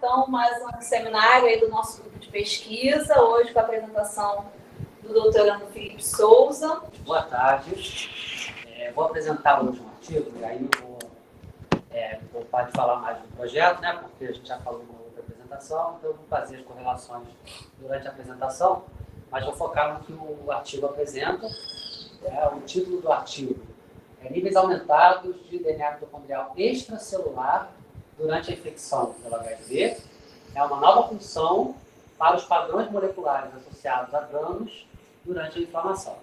então, mais um seminário aí do nosso grupo de pesquisa, hoje com a apresentação do doutorando Felipe Souza. Boa tarde. Vou apresentar hoje um artigo, e aí vou falar mais do projeto, né, porque a gente já falou na outra apresentação, então eu vou fazer as correlações durante a apresentação, mas vou focar no que o artigo apresenta. O título do artigo é Níveis aumentados de DNA mitocondrial extracelular durante a infecção pelo HIV. É uma nova função para os padrões moleculares associados a danos durante a inflamação.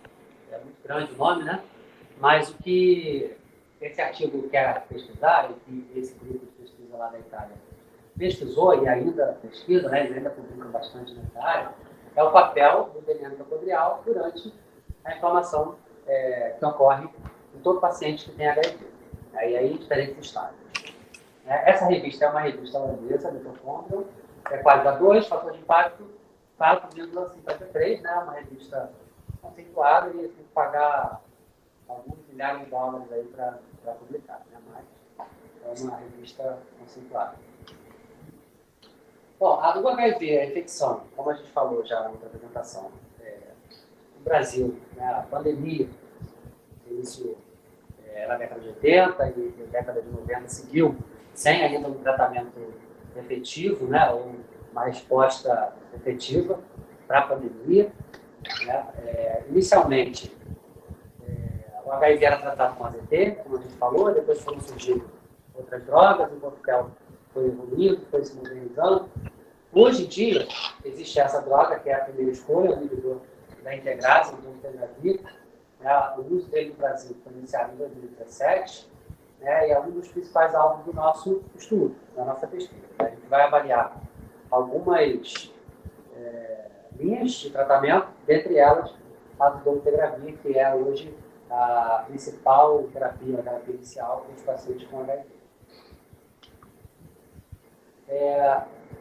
É muito grande o nome, né? Mas o que esse artigo quer pesquisar, e que esse grupo de pesquisa lá da Itália pesquisou e ainda pesquisa, né, eles ainda publicam bastante nessa área, é o papel do DNA mitocondrial durante a inflamação que ocorre em todo paciente que tem HIV. E aí, em diferentes estágios. Essa revista é uma revista holandesa, Mitochondrial, qualidade 2, fator de impacto 4,53, né? Uma revista conceituada e tem que pagar alguns milhares de dólares aí para publicar, né? Mas é uma revista conceituada. Bom, a do HIV, a infecção, como a gente falou já na outra apresentação, no Brasil, né, a pandemia iniciou na década de 80 e na década de 90 seguiu sem ainda um tratamento efetivo, né, ou uma resposta efetiva para a pandemia. Né? Inicialmente, o HIV era tratado com AZT, como a gente falou, depois foram surgindo outras drogas, o coquetel foi evoluindo, foi se modernizando. Hoje em dia, existe essa droga, que é a primeira escolha, o inibidor da integrase, então Tenavir. O uso dele no Brasil foi iniciado em 2017, né, e é um dos principais alvos do nosso estudo, da nossa pesquisa. A gente vai avaliar algumas linhas de tratamento, dentre elas a do dolutegravir, que é hoje a principal terapia, a terapia inicial para os pacientes com HIV.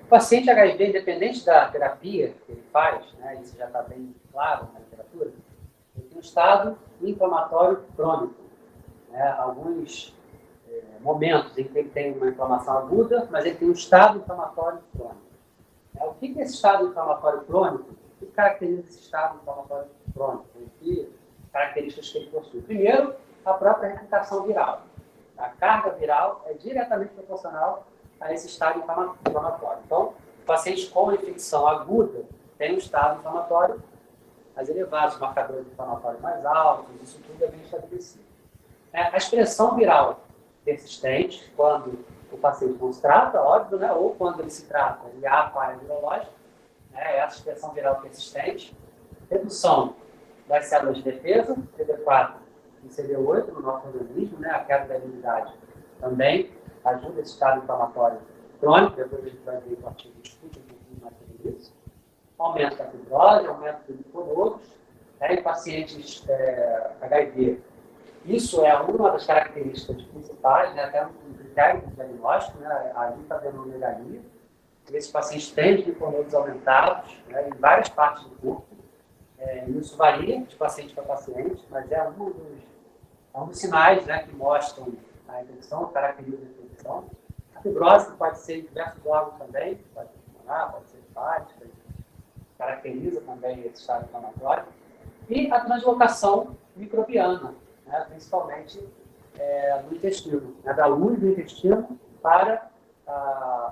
O paciente HIV, independente da terapia que ele faz, né, isso já está bem claro na literatura, ele tem um estado inflamatório crônico. Né, alguns momentos em que ele tem uma inflamação aguda, mas ele tem um estado inflamatório crônico. O que é esse estado inflamatório crônico? O que caracteriza esse estado inflamatório crônico? Que características que ele possui? Primeiro, a própria replicação viral. A carga viral é diretamente proporcional a esse estado inflamatório. Então, pacientes com infecção aguda têm um estado inflamatório mais elevado, os marcadores inflamatórios mais altos, isso tudo é bem estabelecido. A expressão viral persistente, quando o paciente não se trata, óbvio, né? Ou quando ele se trata e há falha virológica, né? Essa expressão viral persistente, redução das células de defesa, CD4 e CD8 no nosso organismo, né? A queda da imunidade também ajuda esse estado inflamatório crônico, depois a gente vai ver o artigo que discute um pouquinho mais sobre isso. Aumento da fibrose, aumento dos linfonodos, em pacientes HIV. Isso é uma das características principais, né, até um critério de diagnóstico, né, a linfadenomegalia. Esses pacientes têm os linfonodos aumentados, né, em várias partes do corpo. Isso varia de paciente para paciente, mas é um dos sinais, né, que mostram a infecção, caracteriza a infecção. A fibrose pode ser em diversos órgãos também, pode ser pulmonar, pode ser hepática, caracteriza também esse estado inflamatório. E a translocação microbiana, né, principalmente no intestino, né, da luz do intestino para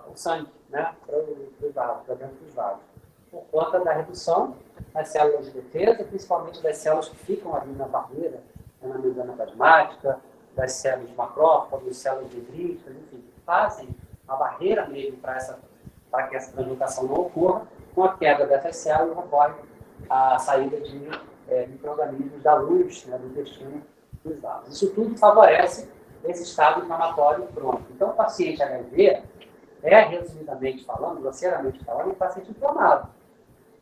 o sangue, né, para dentro dos vasos, por conta da redução das células de defesa, principalmente das células que ficam ali na barreira, na membrana plasmática, das células de macrófagos, células dendríticas, enfim, que fazem a barreira mesmo para que essa translocação não ocorra. Com a queda dessas células, ocorre a saída de micro-organismos da luz, né, do intestino dos vasos. Isso tudo favorece esse estado inflamatório crônico. Então, o paciente HIV resumidamente falando, grosseiramente falando, um paciente inflamado.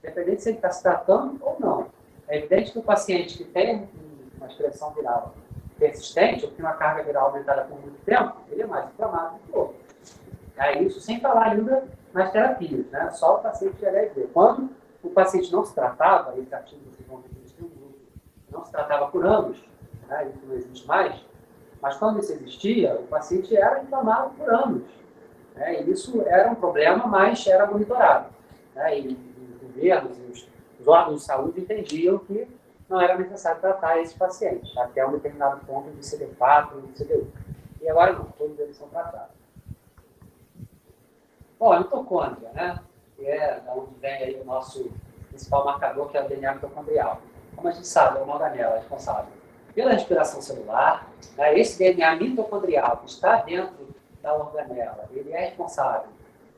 Independente se ele está se tratando ou não. É evidente que o paciente que tem uma expressão viral persistente, ou que tem uma carga viral aumentada por muito tempo, ele é mais inflamado do que o outro. Isso sem falar ainda nas terapias, né? Só o paciente de HIV. Quando o paciente não se tratava, esse artigo vocês vão ver que existia um grupo, não se tratava por anos, né? Isso não existe mais, mas quando isso existia, o paciente era inflamado por anos. né? E isso era um problema, mas era monitorado, né? E os governos e os órgãos de saúde entendiam que não era necessário tratar esses pacientes, até um determinado ponto de CD4 e de CDU. E agora não, todos eles são tratados. Bom, a mitocôndria, né? Que é da onde vem aí o nosso principal marcador, que é o DNA mitocondrial. Como a gente sabe, é uma organela responsável pela respiração celular, né? Esse DNA mitocondrial que está dentro da organela, ele é responsável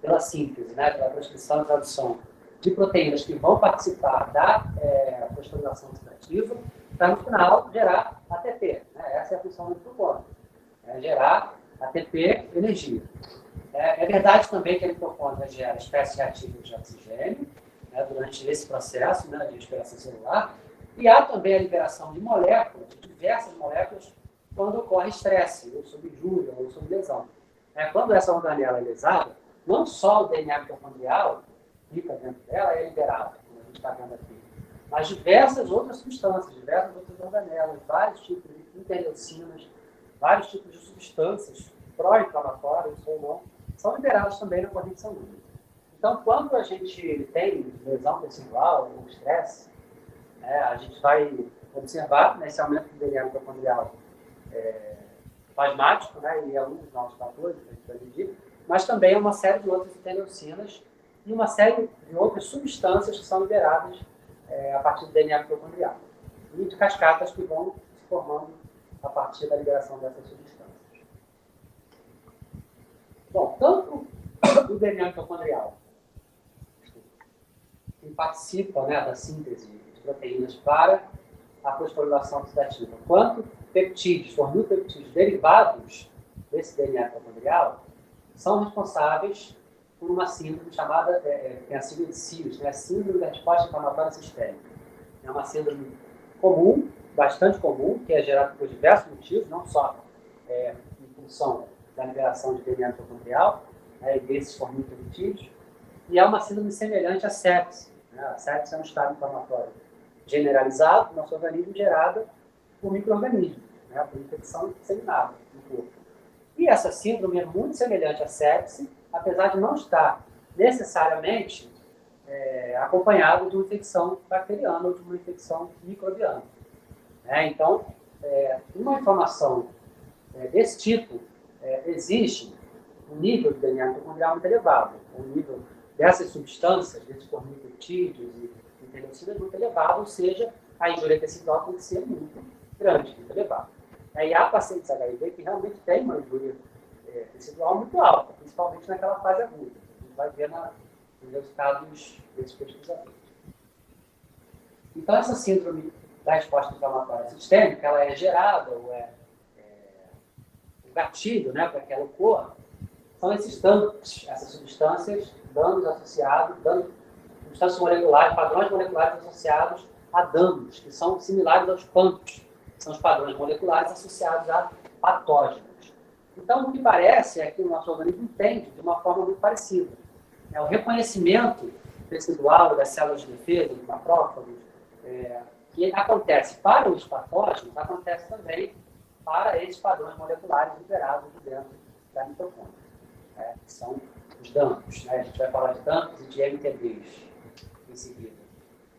pela síntese, né? Pela transcrição e tradução de proteínas que vão participar da fosforilação oxidativa, para no final gerar ATP. Né? Essa é a função do mitocôndrio, gerar ATP, energia. É verdade também que a mitocôndria gera espécies reativas de oxigênio, né, durante esse processo, né, de respiração celular, e há também a liberação de moléculas, de diversas moléculas, quando ocorre estresse, ou sob injúria, ou sob lesão. Quando essa organela é lesada, não só o DNA mitocondrial fica dentro dela, é liberado, como a gente está vendo aqui, mas diversas outras substâncias, diversas outras organelas, vários tipos de interleucinas, vários tipos de substâncias pró-inflamatórias ou não, são liberados também na corrente sanguínea. Então, quando a gente tem lesão tecidual ou estresse, a gente vai observar esse aumento do DNA mitocondrial plasmático, né, e é um dos nossos fatores que a gente vai medir, mas também uma série de outras interleucinas e uma série de outras substâncias que são liberadas a partir do DNA mitocondrial. E de cascatas que vão se formando a partir da liberação dessas substâncias. Bom, tanto o DNA mitocondrial, que participa, né, da síntese de proteínas para a fosforilação oxidativa, quanto peptídeos, formilpeptídeos derivados desse DNA mitocondrial, são responsáveis por uma síndrome chamada, tem a síndrome de SIRS, né, Síndrome da Resposta Inflamatória Sistêmica. É uma síndrome comum, bastante comum, que é gerada por diversos motivos, não só em função da liberação de DNA mitocondrial, desses formilpeptídeos, e é uma síndrome semelhante à sepse. Né? A sepse é um estado inflamatório generalizado no nosso organismo, gerada por micro-organismos, né? Por infecção disseminada no corpo. E essa síndrome é muito semelhante à sepse, apesar de não estar necessariamente acompanhado de uma infecção bacteriana ou de uma infecção microbiana. Então, uma inflamação desse tipo exige um nível de DNA mitocondrial muito elevado, um nível dessas substâncias, desses formilpeptídeos e interleucinas muito elevado, ou seja, a injúria tecidual tem que ser muito grande, muito elevada. E há pacientes HIV que realmente têm uma injúria tecidual muito alta, principalmente naquela fase aguda. A gente vai ver nos resultados desses pesquisadores. Então, essa síndrome da resposta inflamatória sistêmica, ela é gerada, ou o gatilho, né, para que ela ocorra, são esses danos, essas substâncias, danos associados, substâncias moleculares, padrões moleculares associados a danos, que são similares aos PAMPs, que são os padrões moleculares associados a patógenos. Então, o que parece é que o nosso organismo entende de uma forma muito parecida. O reconhecimento tecidual das células de defesa, dos macrófagos, que acontece para os patógenos, acontece também para esses padrões moleculares liberados de dentro da mitocôndria, que são os dampos. A gente vai falar de dampos e de MTBs em seguida,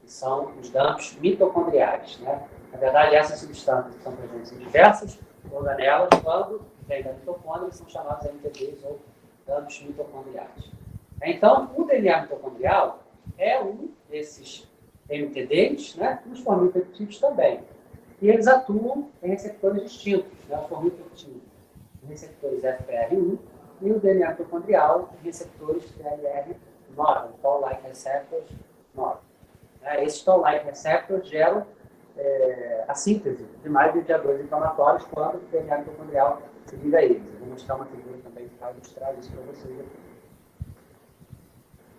que são os dampos mitocondriais. Na verdade, essas substâncias são presentes em diversas organelas, quando vem da mitocôndria, são chamados MTBs ou dampos mitocondriais. Então, o DNA mitocondrial é um desses MTDs, e os formilpeptídeos também. E eles atuam em receptores distintos, os formilpeptídeos em receptores FPR1 e o DNA mitocondrial em receptores TLR9, Toll-like receptors 9. Esses Toll-like receptors geram a síntese de mais mediadores inflamatórios quando o DNA mitocondrial se liga a eles. Eu vou mostrar uma figura também que vai ilustrar isso para vocês aqui.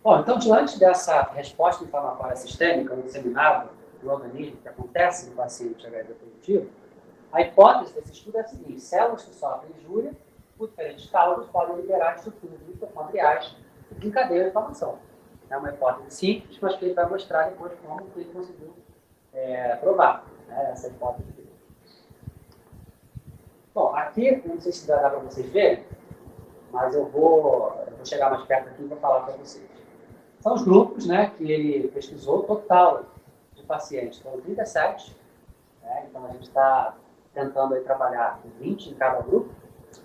Bom, então, diante dessa resposta inflamatória sistêmica, no disseminado do organismo que acontece no paciente HIV positivo, a hipótese desse estudo é a seguinte: células que sofrem injúria, por diferentes causas, podem liberar estruturas mitocondriais que desencadeiam a inflamação. É uma hipótese simples, mas que ele vai mostrar depois como ele conseguiu provar essa hipótese dele. Bom, aqui, não sei se dá para vocês verem, mas eu vou vou chegar mais perto aqui e vou falar para vocês. São os grupos, né, que ele pesquisou, total de pacientes, foram 37, né, então a gente está tentando aí trabalhar com 20 em cada grupo,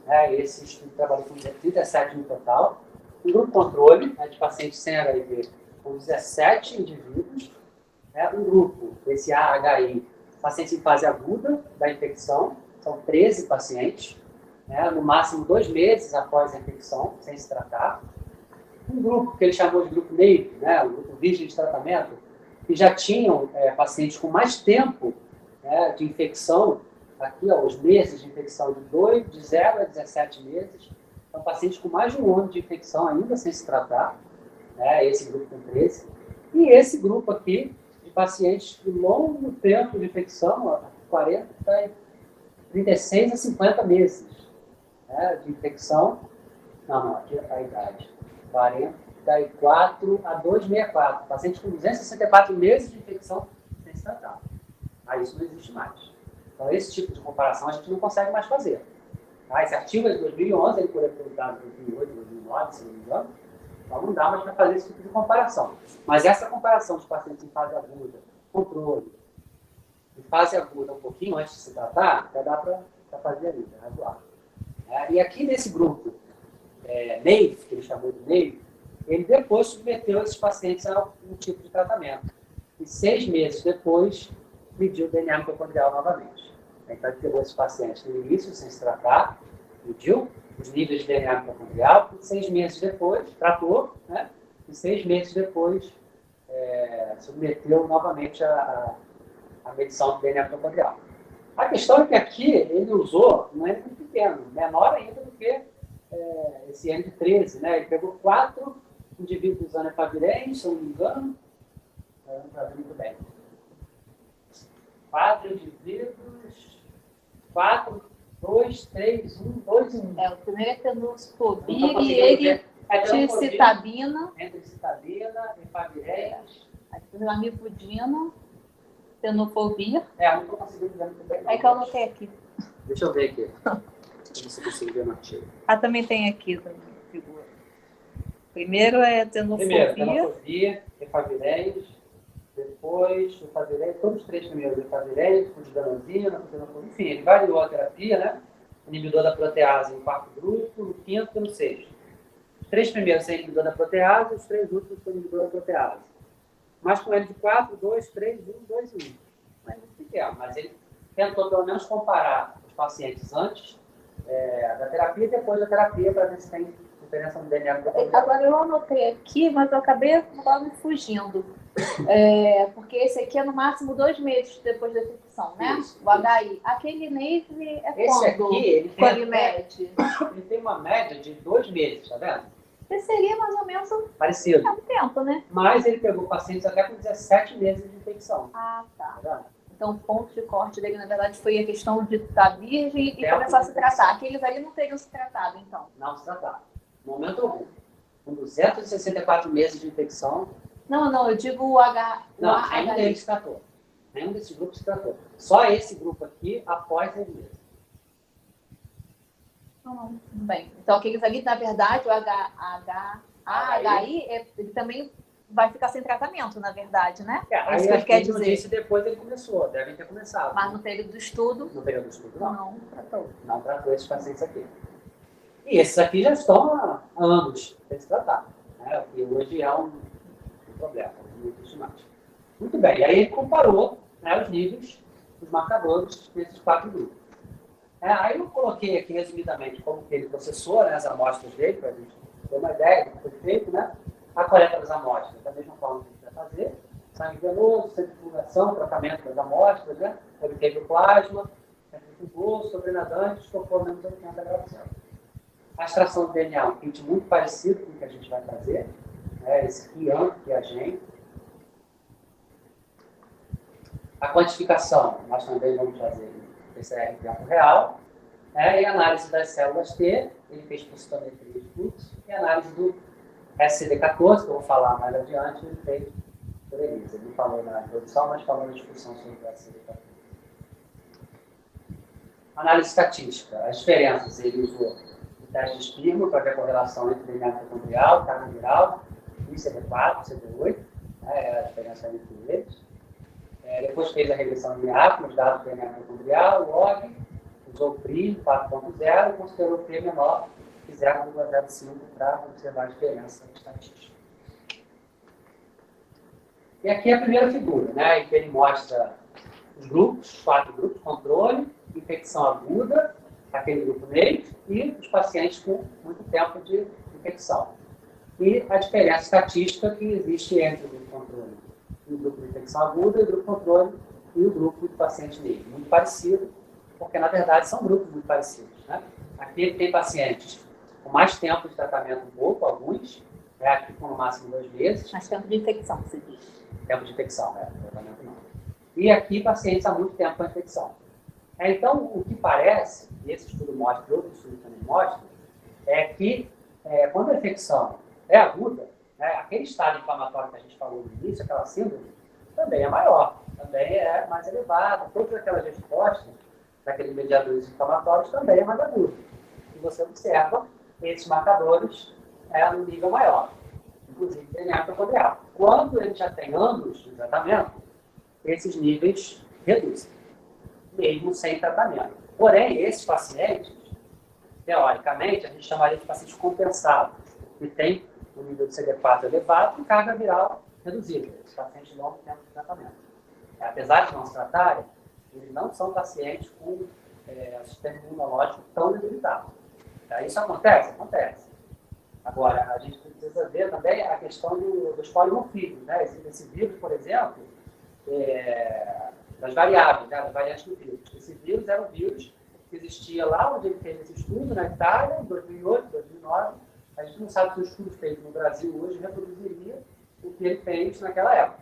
né, esse estudo trabalhou com 37 no total. Um grupo controle, né, de pacientes sem HIV, com 17 indivíduos, né, um grupo, esse AHI, pacientes em fase aguda da infecção, são 13 pacientes, né, no máximo 2 meses após a infecção, sem se tratar. Um grupo que ele chamou de grupo NAVE, né, o grupo virgem de tratamento, que já tinham pacientes com mais tempo, né, de infecção, aqui ó, os meses de infecção de 0 a 17 meses, são pacientes com mais de 1 ano de infecção ainda sem se tratar, né, esse grupo com 13. E esse grupo aqui, de pacientes de longo tempo de infecção, 36 a 50 meses, né, de infecção. Não, aqui é a idade. 44 a 264. Paciente com 264 meses de infecção sem se tratar. Aí isso não existe mais. Então, esse tipo de comparação a gente não consegue mais fazer. Tá? Esse artigo é de 2011, ele foi publicado em 2008, 2009, se não me engano. Então, não dá mais para fazer esse tipo de comparação. Mas essa comparação de pacientes em fase aguda, controle, em fase aguda um pouquinho antes de se tratar, já dá para fazer ali, é razoável. E aqui nesse grupo, NAVE, que ele chamou de NAVE, ele depois submeteu esses pacientes a um tipo de tratamento. E 6 meses depois, mediu o DNA mitocondrial novamente. Então, ele pegou esses pacientes no início, sem se tratar, mediu os níveis de DNA mitocondrial, e 6 meses depois, tratou, né? E 6 meses depois, submeteu novamente a medição do DNA mitocondrial. A questão é que aqui ele usou um N muito pequeno, menor ainda do que esse N de 13, né? Ele pegou 4 indivíduos usando efavirenz, se eu não me engano, não está vendo muito bem. 4 indivíduos, 4, 2, 3, 1, 2 e 1. O primeiro é tenofovir e ericitabina. Ericitabina, efavirenz. Amivudina, tenofovir. Não estou conseguindo ver muito bem. É que eu anotei aqui. Deixa eu ver aqui. Deixa eu conseguir ver no artigo. Também tem aqui também, figura. Primeiro é tenofovir, efavirenz, depois efavirenz, todos os 3 primeiros, efavirenz, fludidanozina, enfim, ele variou a terapia, né? Inibidor da protease no 4º grupo, no 5º e no 6º. Os 3 primeiros são inibidor da protease, os 3 últimos são inibidor da protease. Mas com ele de 4, 2, 3, 1, 2 e 1. Não é muito pequeno, mas ele tentou pelo menos comparar os pacientes antes da terapia e depois da terapia para ver se tem diferença no DNA. Agora eu anotei aqui, mas eu acabei me fugindo. Porque esse aqui é no máximo 2 meses depois da infecção, né? Isso, o HI. Aquele NAVE é esse quando? Aqui, ele tem uma média de 2 meses, tá vendo? Que seria mais ou menos parecido. Um tempo, né? Mas ele pegou pacientes até com 17 meses de infecção. Tá. Tá vendo? Então, o ponto de corte dele, na verdade, foi a questão de estar virgem e começar a se tratar. Aqueles ali não teriam se tratado, então? Não se trataram. No momento algum. Com 264 meses de infecção. Não, eu digo o H. Não, nenhum deles se tratou. Nenhum desses grupos se tratou. Só esse grupo aqui, após 6 meses. Não, tudo bem. Então, aqueles ali, na verdade, o HI, ele também vai ficar sem tratamento, na verdade, né? É isso que ele quer dizer. Depois ele começou, devem ter começado. Mas no período do estudo? No período do estudo, não. Não tratou. Não tratou esses pacientes aqui. E esses aqui já estão há anos sem se tratar. Né? E hoje é um problema, não existe mais. Muito bem, e aí ele comparou, né, os níveis, os marcadores desses 4 grupos. Aí eu coloquei aqui resumidamente como que ele processou, né, as amostras dele, para a gente ter uma ideia do que foi feito, né? A coleta das amostras, da mesma forma que a gente vai fazer, sangue venoso, centrifugação, tratamento das amostras, né? Obteve o plasma, centrifugou, sobrenadante, estocou menos 80 graus Celsius. A extração do DNA é um kit muito parecido com o que a gente vai fazer, né? Esse RIAN, que é a gente. A quantificação, nós também vamos fazer PCR em tempo real, né? E a análise das células T, ele fez por citometria de fluxo, e a análise do SCD14, que eu vou falar mais adiante, ele fez por ELISA. Ele não falou na introdução, mas falou na discussão sobre o SCD14. Análise estatística, as diferenças, ele usou o teste de espirro para ver a correlação entre DNA mitocondrial, carga viral e CD4, CD8, né, é a diferença entre eles. Depois fez a regressão linear com os dados do DNA mitocondrial, log, usou o PRI 4.0 e considerou o P menor que 0,05 para observar a diferença estatística. E aqui é a primeira figura, né, em que ele mostra os grupos, 4 grupos, controle, infecção aguda, aquele grupo negro, e os pacientes com muito tempo de infecção. E a diferença estatística que existe entre o grupo controle e o grupo de infecção aguda, e o grupo controle e o grupo de paciente negro. Muito parecido, porque na verdade são grupos muito parecidos. Né? Aqui ele tem pacientes com mais tempo de tratamento, um pouco, alguns, aqui com no máximo 2 meses. Mais tempo de infecção, você diz. Tempo de infecção, tratamento não. E aqui pacientes há muito tempo com a infecção. Então, o que parece, e esse estudo mostra, e outros estudos também mostram, é que quando a infecção é aguda, aquele estado inflamatório que a gente falou no início, aquela síndrome, também é maior, também é mais elevado. Todas aquelas respostas daqueles mediadores inflamatórios também é mais agudo. E você observa esses marcadores no nível maior, inclusive DNA mitocondrial. Quando ele já tem anos de tratamento, esses níveis reduzem, mesmo sem tratamento. Porém, esses pacientes, teoricamente, a gente chamaria de pacientes compensados, que têm um nível de CD4 elevado e carga viral reduzida. Esses pacientes de longo tempo de tratamento. Apesar de não se tratarem, eles não são pacientes com sistema imunológico tão debilitado. Isso acontece? Acontece. Agora, a gente precisa ver também a questão dos polimorfismos. Né? Esse vírus, por exemplo, das variáveis, das variantes do vírus. Esse vírus era um vírus que existia lá onde ele fez esse estudo, na Itália, em 2008, 2009. A gente não sabe se o estudo feito no Brasil hoje reproduziria o que ele fez naquela época.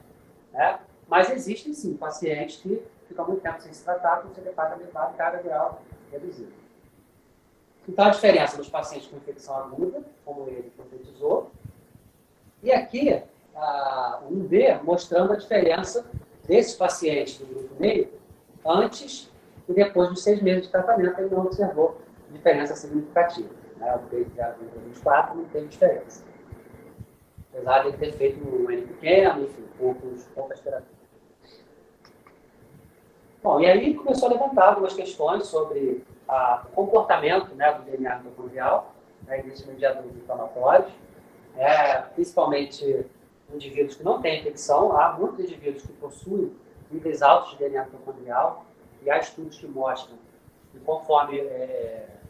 Né? Mas existem, sim, pacientes que ficam muito tempo sem se tratar com CD4 elevado e carga viral reduzida. Então, a diferença dos pacientes com infecção aguda, como ele profetizou, e aqui, um B mostrando a diferença desses pacientes do grupo negro antes e depois dos 6 meses de tratamento, ele não observou diferença significativa. Né? O P0,24 não teve diferença. Apesar de ele ter feito um N pequeno, enfim, poucas terapias. Bom, e aí começou a levantar algumas questões sobre o comportamento, né, do DNA mitocondrial, desses mediadores inflamatórios, principalmente indivíduos que não têm infecção. Há muitos indivíduos que possuem níveis altos de DNA mitocondrial, e há estudos que mostram que conforme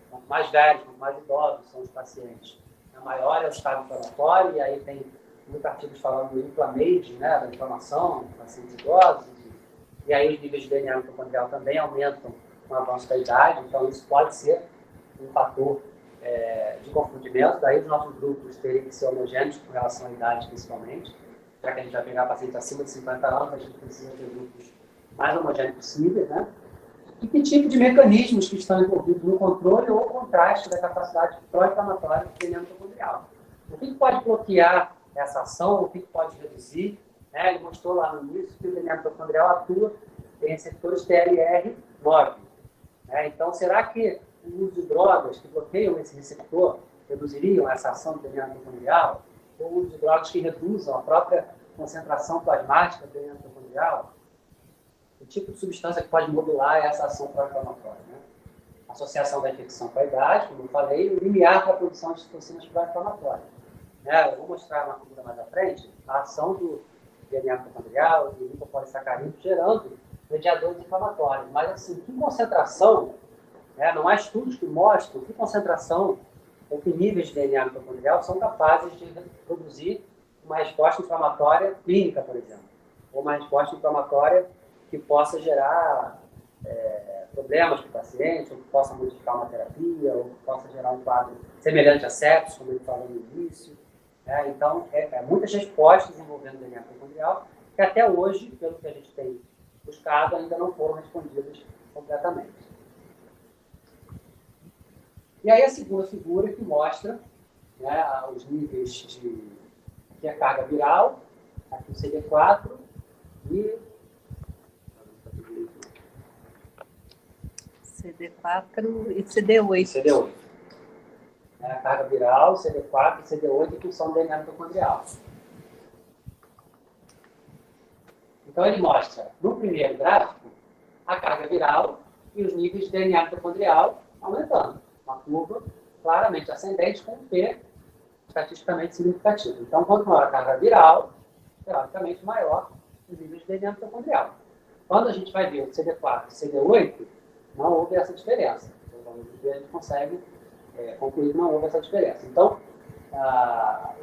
quanto mais velhos, quanto mais idosos são os pacientes, maior é o estado inflamatório, e aí tem muitos artigos falando do inflammation, né, da inflamação, pacientes idosos, e aí os níveis de DNA mitocondrial também aumentam com o avanço da idade, então isso pode ser um fator de confundimento, daí os nossos grupos terem que ser homogêneos com relação à idade, principalmente, já que a gente vai pegar pacientes acima de 50 anos, a gente precisa ter grupos mais homogêneos possíveis, né? E que tipo de mecanismos que estão envolvidos no controle ou contraste da capacidade pró-inflamatória do DNA mitocondrial. O que pode bloquear essa ação, o que pode reduzir? Ele mostrou lá no início que o DNA mitocondrial atua em receptores TLR9. Então, será que o uso de drogas que bloqueiam esse receptor reduziriam essa ação do DNA mitocondrial? Ou o uso de drogas que reduzam a própria concentração plasmática do DNA mitocondrial? O tipo de substância que pode modular essa ação pró-inflamatória? Né? Associação da infecção com a idade, como eu falei, e o limiar para a produção de citocinas pró-inflamatórias. Eu vou mostrar uma figura mais à frente a ação do DNA mitocondrial e lipopolissacarídeos gerando mediadores inflamatórios. Mas, assim, que concentração, não há estudos que mostram que concentração ou que níveis de DNA mitocondrial são capazes de produzir uma resposta inflamatória clínica, por exemplo, ou uma resposta inflamatória que possa gerar problemas para o paciente, ou que possa modificar uma terapia, ou que possa gerar um quadro semelhante a sepsis, como ele falou no início. Então, muitas respostas envolvendo o DNA mitocondrial que até hoje, pelo que a gente tem buscado, ainda não foram respondidas completamente. E aí a segunda figura que mostra os níveis de a carga viral, aqui o CD4 e CD4 e CD8. CD8. né, a carga viral, CD4 e CD8 em função do DNA mitocondrial. Então, ele mostra, no primeiro gráfico, a carga viral e os níveis de DNA mitocondrial aumentando. Uma curva claramente ascendente com um P estatisticamente significativo. Então, quanto maior a carga viral, teoricamente maior os níveis de DNA mitocondrial. Quando a gente vai ver o CD4 e CD8, não houve essa diferença. Então, a gente consegue concluir que não houve essa diferença. Então,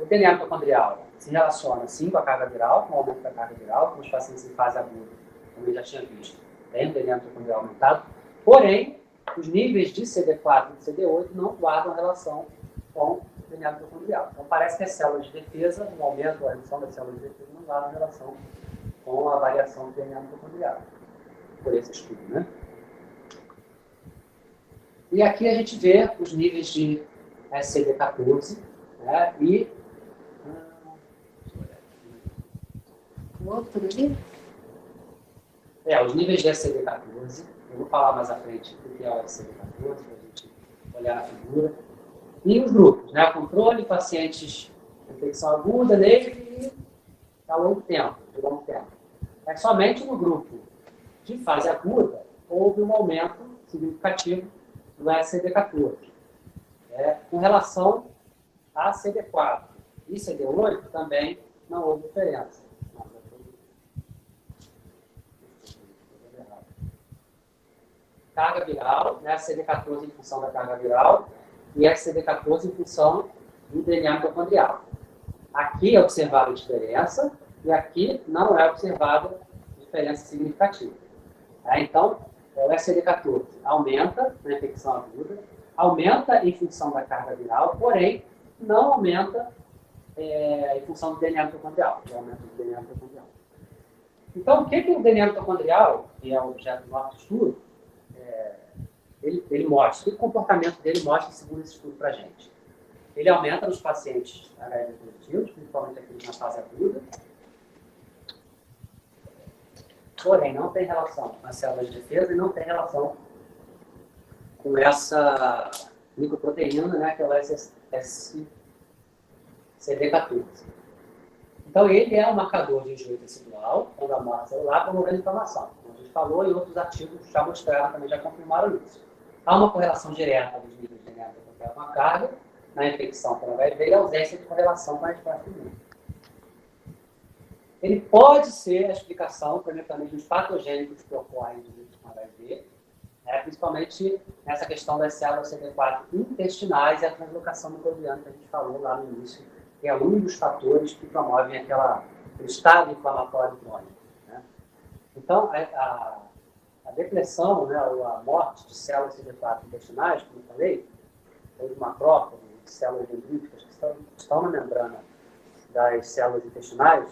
o DNA mitocondrial se relaciona sim com a carga viral, com o aumento da carga viral, com os pacientes em fase aguda, como eu já tinha visto, tem o DNA mitocondrial aumentado, porém, os níveis de CD4 e de CD8 não guardam relação com o DNA mitocondrial. Então, parece que as células de defesa, o aumento ou a redução das células de defesa, não guardam relação com a variação do DNA mitocondrial, por esse estudo, né? E aqui a gente vê os níveis de CD14, né, e outro ali. Os níveis de CD14, eu vou falar mais à frente o que é o CD14, para a gente olhar na figura. E os grupos, né? Controle, pacientes com infecção aguda nele e a longo tempo, de longo tempo. Somente no grupo de fase aguda houve um aumento significativo do CD14. Com relação a CD4 e CD8 também não houve diferença. Carga viral, né, CD14 em função da carga viral e CD14 em função do DNA mitocondrial. Aqui é observada a diferença e aqui não é observada diferença significativa. Então, o CD14 aumenta na infecção aguda, aumenta em função da carga viral, porém, não aumenta em função do DNA mitocondrial, do aumento do DNA mitocondrial. Então, o que o DNA mitocondrial, que é o objeto do nosso estudo, ele mostra, o comportamento dele mostra segundo esse estudo para a gente. Ele aumenta nos pacientes HIV positivos, principalmente aqueles na fase aguda, porém não tem relação com as células de defesa e não tem relação com essa glicoproteína, né, que é o SCD14. Então, ele é um marcador de enjoo tecidual, quando a morte celular, promovendo inflamação. Como a gente falou, e outros artigos já mostraram, também já confirmaram isso. Há uma correlação direta dos níveis de DNA com a carga, na infecção pela HIV e ausência de correlação com a resposta imune. Ele pode ser a explicação para mecanismos patogênicos que ocorrem com HIV, principalmente nessa questão das células CD4 intestinais e a translocação microbiana que a gente falou lá no início, que é um dos fatores que promovem aquele estado inflamatório crônico. Né? Então, a depressão, né, ou a morte de células CD4 intestinais, como eu falei, ou de macrófagos, de células dendríticas que estão na membrana das células intestinais,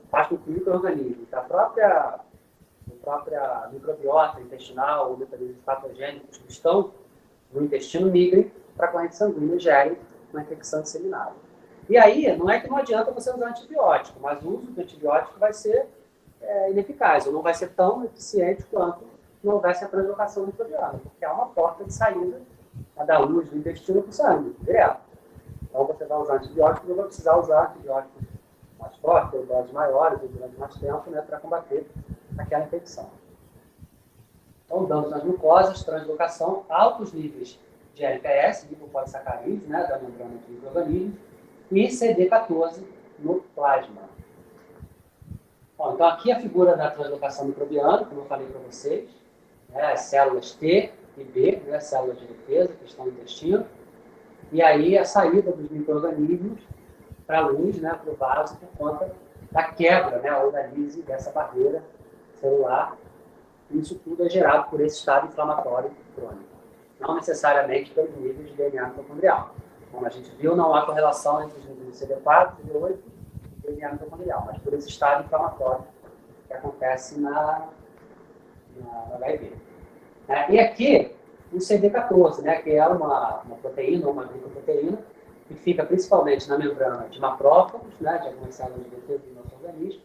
faz com que o micro-organismo, que a própria microbiota intestinal ou mecanismos patogênicos que estão no intestino migrem para a corrente sanguínea e gerem uma infecção disseminada. E aí, não é que não adianta você usar antibiótico, mas o uso do antibiótico vai ser ineficaz, ou não vai ser tão eficiente quanto não houvesse a translocação microbiana, porque há uma porta de saída da luz do intestino para o sangue, direto. Então, você vai usar antibióticos, não vai precisar usar antibióticos mais fortes, ou doses maiores, ou durante mais tempo, né, para combater aquela infecção. Então, danos nas glucosas, translocação, altos níveis de LPS, lipopolissacarídeos, né, da membrana de micro-organismos, e CD14 no plasma. Bom, então, aqui a figura da translocação microbiana, como eu falei para vocês, né, as células T e B, né, as células de defesa que estão no intestino, e aí a saída dos micro-organismos para a luz, né, para o vaso, por conta da quebra, né, ou da lise dessa barreira celular. Isso tudo é gerado por esse estado inflamatório crônico, não necessariamente pelos níveis de DNA mitocondrial. Como a gente viu, não há correlação entre os níveis de CD4, CD8 e DNA mitocondrial, mas por esse estado inflamatório que acontece na HIV. E aqui, o CD14, né, que é uma proteína, uma glicoproteína, que fica principalmente na membrana de macrófagos, né, de algumas células de defesa do nosso organismo,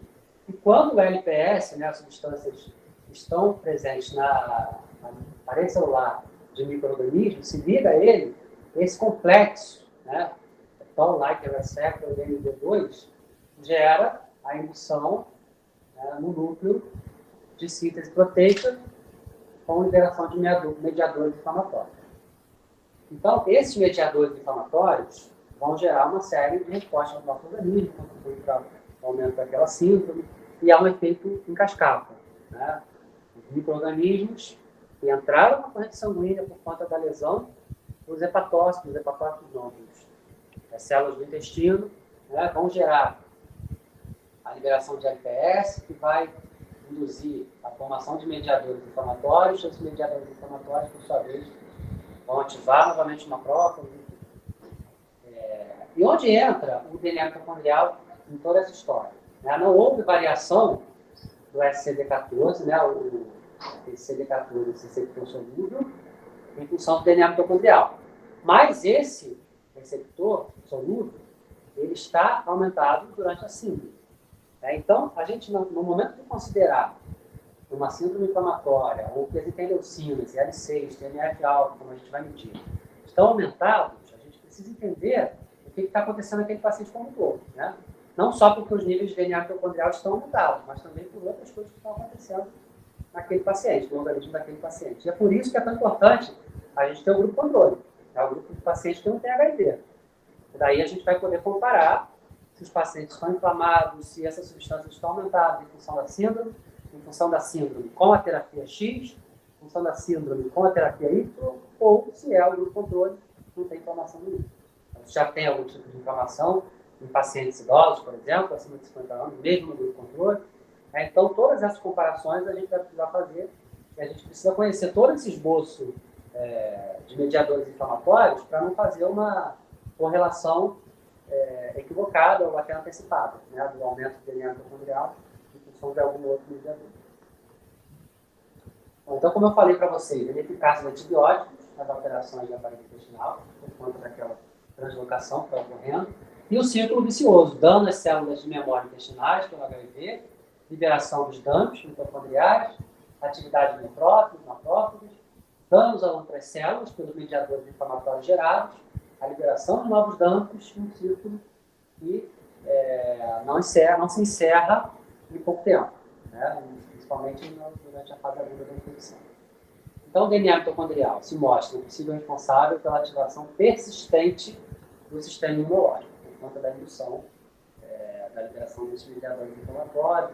e quando o LPS, né, as substâncias estão presentes na parede celular de micro-organismos, se liga a ele, esse complexo, né, toll-like receptor DMD2, gera a indução, né, no núcleo de síntese proteica com liberação de mediadores inflamatórios. Então, esses mediadores inflamatórios vão gerar uma série de respostas no nosso organismo, contribuindo para o aumento daquela síndrome, e há um efeito em cascata, né? Os micro-organismos que entraram na corrente sanguínea por conta da lesão, os hepatócitos não, as células do intestino, né, vão gerar a liberação de LPS, que vai induzir a formação de mediadores inflamatórios. Esses mediadores inflamatórios, por sua vez, vão ativar novamente uma prófase. E onde entra o DNA mitocondrial em toda essa história? Né? Não houve variação do SCD14, né? Esse CD14, esse receptor solúvel, em função do DNA mitocondrial. Mas esse receptor solúvel, ele está aumentado durante a síndrome. Então, a gente, no momento de considerar uma síndrome inflamatória, ou que tem leucinas, L6, TNF-alfa, como a gente vai medir, estão aumentados, a gente precisa entender o que está acontecendo naquele paciente como um todo, né? Não só porque os níveis de DNA mitocondrial estão aumentados, mas também por outras coisas que estão acontecendo naquele paciente, no organismo daquele paciente. E é por isso que é tão importante a gente ter o grupo controle, o grupo de pacientes que não tem HIV. E daí a gente vai poder comparar se os pacientes estão inflamados, se essas substâncias estão aumentadas em função da síndrome com a terapia X, em função da síndrome com a terapia Y, ou se é o grupo controle, não tem inflamação nenhuma. Então, já tem algum tipo de inflamação em pacientes idosos, por exemplo, acima de 50 anos, mesmo no grupo controle. Então, todas essas comparações a gente vai precisar fazer, e a gente precisa conhecer todo esse esboço de mediadores inflamatórios para não fazer uma correlação equivocada ou até antecipada, né, do aumento do DNA mitocondrial em função de algum outro mediador. Bom, então, como eu falei para vocês, ele é eficaz em antibióticos nas alterações da parede intestinal, por conta daquela translocação que está ocorrendo, e o círculo vicioso, dano às células de memória intestinais pelo HIV, liberação dos danos mitocondriais, atividade de nefrófilos, macrófagos, danos a outras células pelos mediadores inflamatórios gerados, a liberação de novos danos, um círculo que não se encerra em pouco tempo, né? Principalmente durante a fase aguda da infecção. Então, o DNA mitocondrial se mostra um possível responsável pela ativação persistente do sistema imunológico, por conta da indução da liberação dos mediadores inflamatórios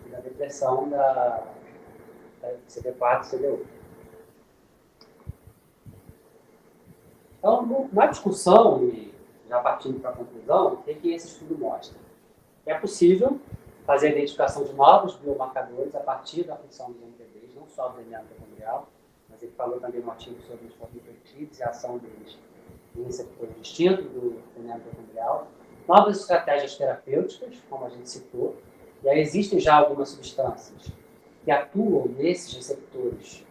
e da depressão da CD4 e CD8. Então, na discussão, e já partindo para a conclusão, o que esse estudo mostra? É possível fazer a identificação de novos biomarcadores a partir da função dos MTBs, não só do DNA mitocondrial, mas ele falou também no artigo sobre os fosfolipeptídeos e a ação deles em receptores distintos do DNA mitocondrial. Novas estratégias terapêuticas, como a gente citou, e aí existem já algumas substâncias que atuam nesses receptores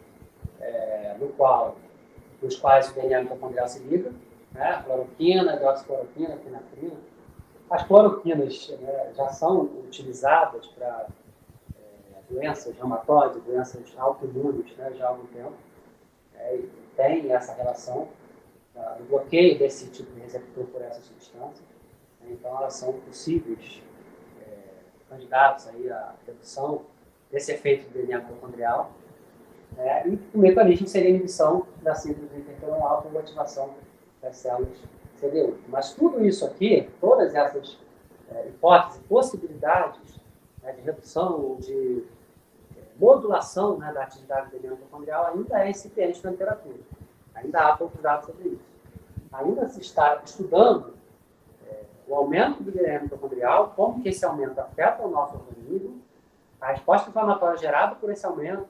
nos quais o DNA mitocondrial se liga, né? Cloroquina, hidroxicloroquina, quinaprina. As cloroquinas, né, já são utilizadas para doenças reumatóides, doenças autoimunes, né, já há algum tempo. E tem essa relação do bloqueio desse tipo de receptor por essas substâncias. Então, elas são possíveis candidatos aí à redução desse efeito do DNA mitocondrial. E o mecanismo seria a inibição da síntese do interferon alfa ou ativação das células CD8. Mas tudo isso aqui, todas essas hipóteses, possibilidades, de redução ou de modulação, né, da atividade do DNA mitocondrial ainda é incipiente na literatura. Ainda há poucos dados sobre isso. Ainda se está estudando o aumento do DNA mitocondrial, como que esse aumento afeta o nosso organismo, a resposta inflamatória gerada por esse aumento,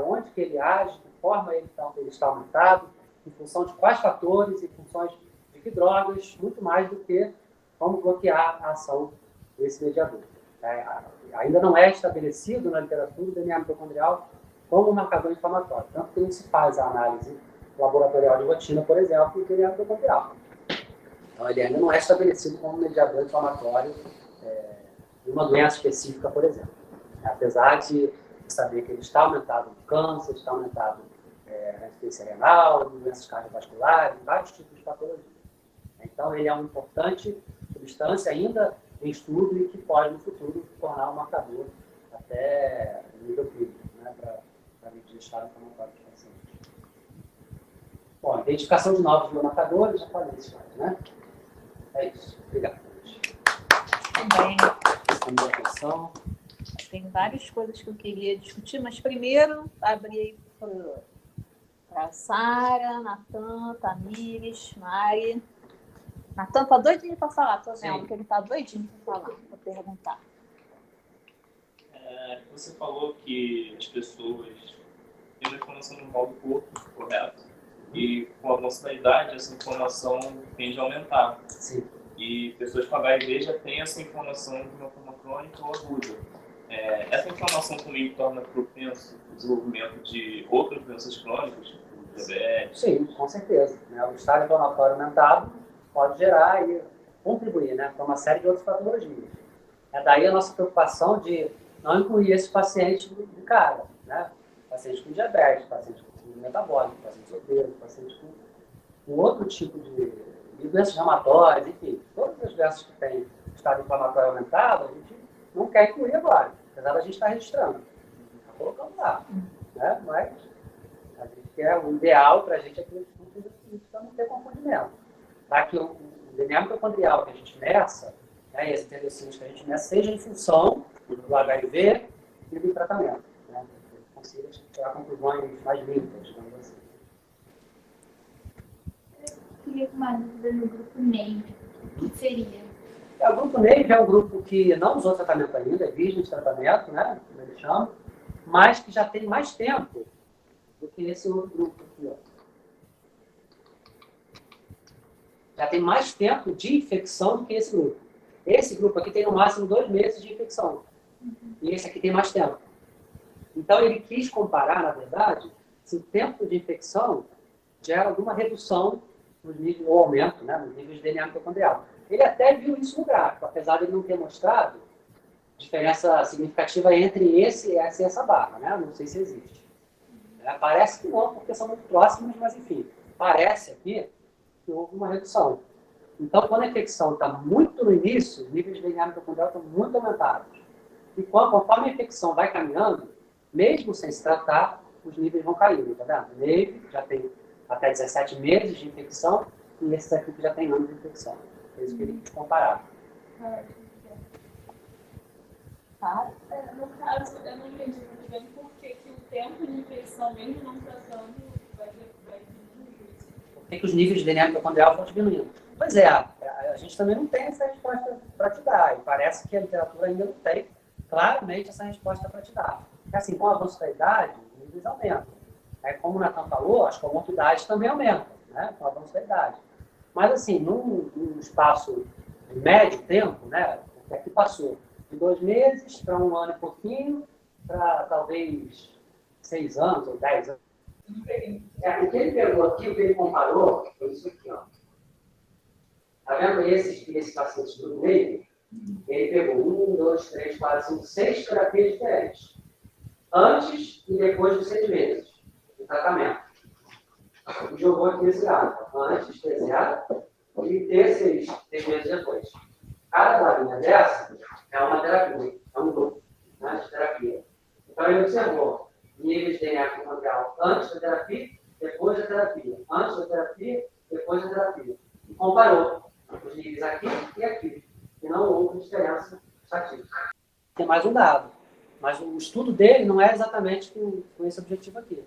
onde que ele age, de que forma ele está aumentado, em função de quais fatores, em função de que drogas, muito mais do que como bloquear a ação desse mediador. Ainda não é estabelecido na literatura o DNA mitocondrial como um marcador inflamatório, tanto que não se faz a análise laboratorial de rotina, por exemplo, do DNA mitocondrial. Então, ele ainda não é estabelecido como mediador inflamatório de uma doença específica, por exemplo. Apesar de saber que ele está aumentado no câncer, está aumentado insuficiência renal, doenças cardiovasculares, vários tipos de patologias. Então, ele é uma importante substância ainda em estudo e que pode, no futuro, tornar um marcador até nível clínico, né, para medir o estado inflamatório dos pacientes. Bom, identificação de novos biomarcadores, já falei isso mais, né? É isso. Obrigado. Também. Também atenção. Tem várias coisas que eu queria discutir, mas primeiro abri para Sara, Natan, Tamires, Mari. Natan tá doidinho para falar, tô vendo que ele tá doidinho para falar, para perguntar. Você falou que as pessoas têm uma informação normal do corpo, correto? E com o avanço da idade, essa informação tende a aumentar. Sim. E pessoas com HIV já têm essa informação de uma forma crônica ou aguda. Essa informação também torna propenso o desenvolvimento de outras doenças crônicas, tipo diabetes? Sim, com certeza. Né? O estado inflamatório aumentado pode gerar e contribuir, né, para uma série de outras patologias. É daí a nossa preocupação de não incluir esses pacientes de cara, né? Pacientes com diabetes, pacientes com síndrome metabólica, pacientes obesos, pacientes com outro tipo de doenças reumatórias, enfim, todas as doenças que têm estado inflamatório aumentado, a gente não quer incluir agora, apesar da gente estar registrando. Está colocando lá, né? Mas a gente quer, o ideal para a gente é que a gente não fiz isso para não ter confundimento. Para que o DNA mitocondrial que a gente meça, né, e as interleucinas que a gente meça, seja em função do HIV e do tratamento. Né? Consiga tirar conclusões mais limpas, digamos assim. Eu queria uma dúvida no grupo NEI. O que seria? O grupo NEI é um grupo que não usou tratamento ainda, é virgem de tratamento, né, como ele chama, mas que já tem mais tempo do que esse outro grupo aqui, ó. Já tem mais tempo de infecção do que esse grupo. Esse grupo aqui tem no máximo 2 meses de infecção. E esse aqui tem mais tempo. Então ele quis comparar, na verdade, se o tempo de infecção gera alguma redução nos níveis, ou aumento, né, nos níveis de DNA mitocondrial. Ele até viu isso no gráfico, apesar de ele não ter mostrado diferença significativa entre esse e essa barra, né? Não sei se existe. Parece que não, porque são muito próximas, mas enfim, parece aqui que houve uma redução. Então, quando a infecção está muito no início, os níveis de DNA mitocondrial estão muito aumentados. E conforme a infecção vai caminhando, mesmo sem se tratar, os níveis vão caindo, tá vendo? Neve já tem até 17 meses de infecção, e esse aqui que já tem anos de infecção. É isso que ele quis comparar. No caso, eu não entendi muito bem por que o tempo de infecção, mesmo não tratando, vai diminuir. Por que os níveis de DNA mitocondrial vão diminuindo? Pois é, a gente também não tem essa resposta para te dar, e parece que a literatura ainda não tem claramente essa resposta para te dar. Porque assim, com o avanço da idade, os níveis aumentam. Como o Natan falou, as comorbidades também aumentam, né, com o avanço da idade. Mas assim, num espaço de médio tempo, né, o que passou de 2 meses para 1 ano e pouquinho, para talvez 6 anos ou 10 anos. O que ele pegou aqui, o que ele comparou, foi isso aqui, ó. Tá vendo esse paciente do meio? Ele pegou 1, 2, 3, 4, 5, 6 terapias diferentes. Antes e depois de 6 meses de tratamento. E jogou aqui nesse gráfico. Antes, T0, e T6 meses depois. Cada varinha dessa é uma terapia, é um grupo, né, de terapia. Então ele observou níveis de DNA mitocondrial antes da terapia, depois da terapia. Antes da terapia, depois da terapia. E comparou os níveis aqui e aqui. E não houve diferença estatística. Tem mais um dado. Mas o estudo dele não é exatamente com esse objetivo aqui.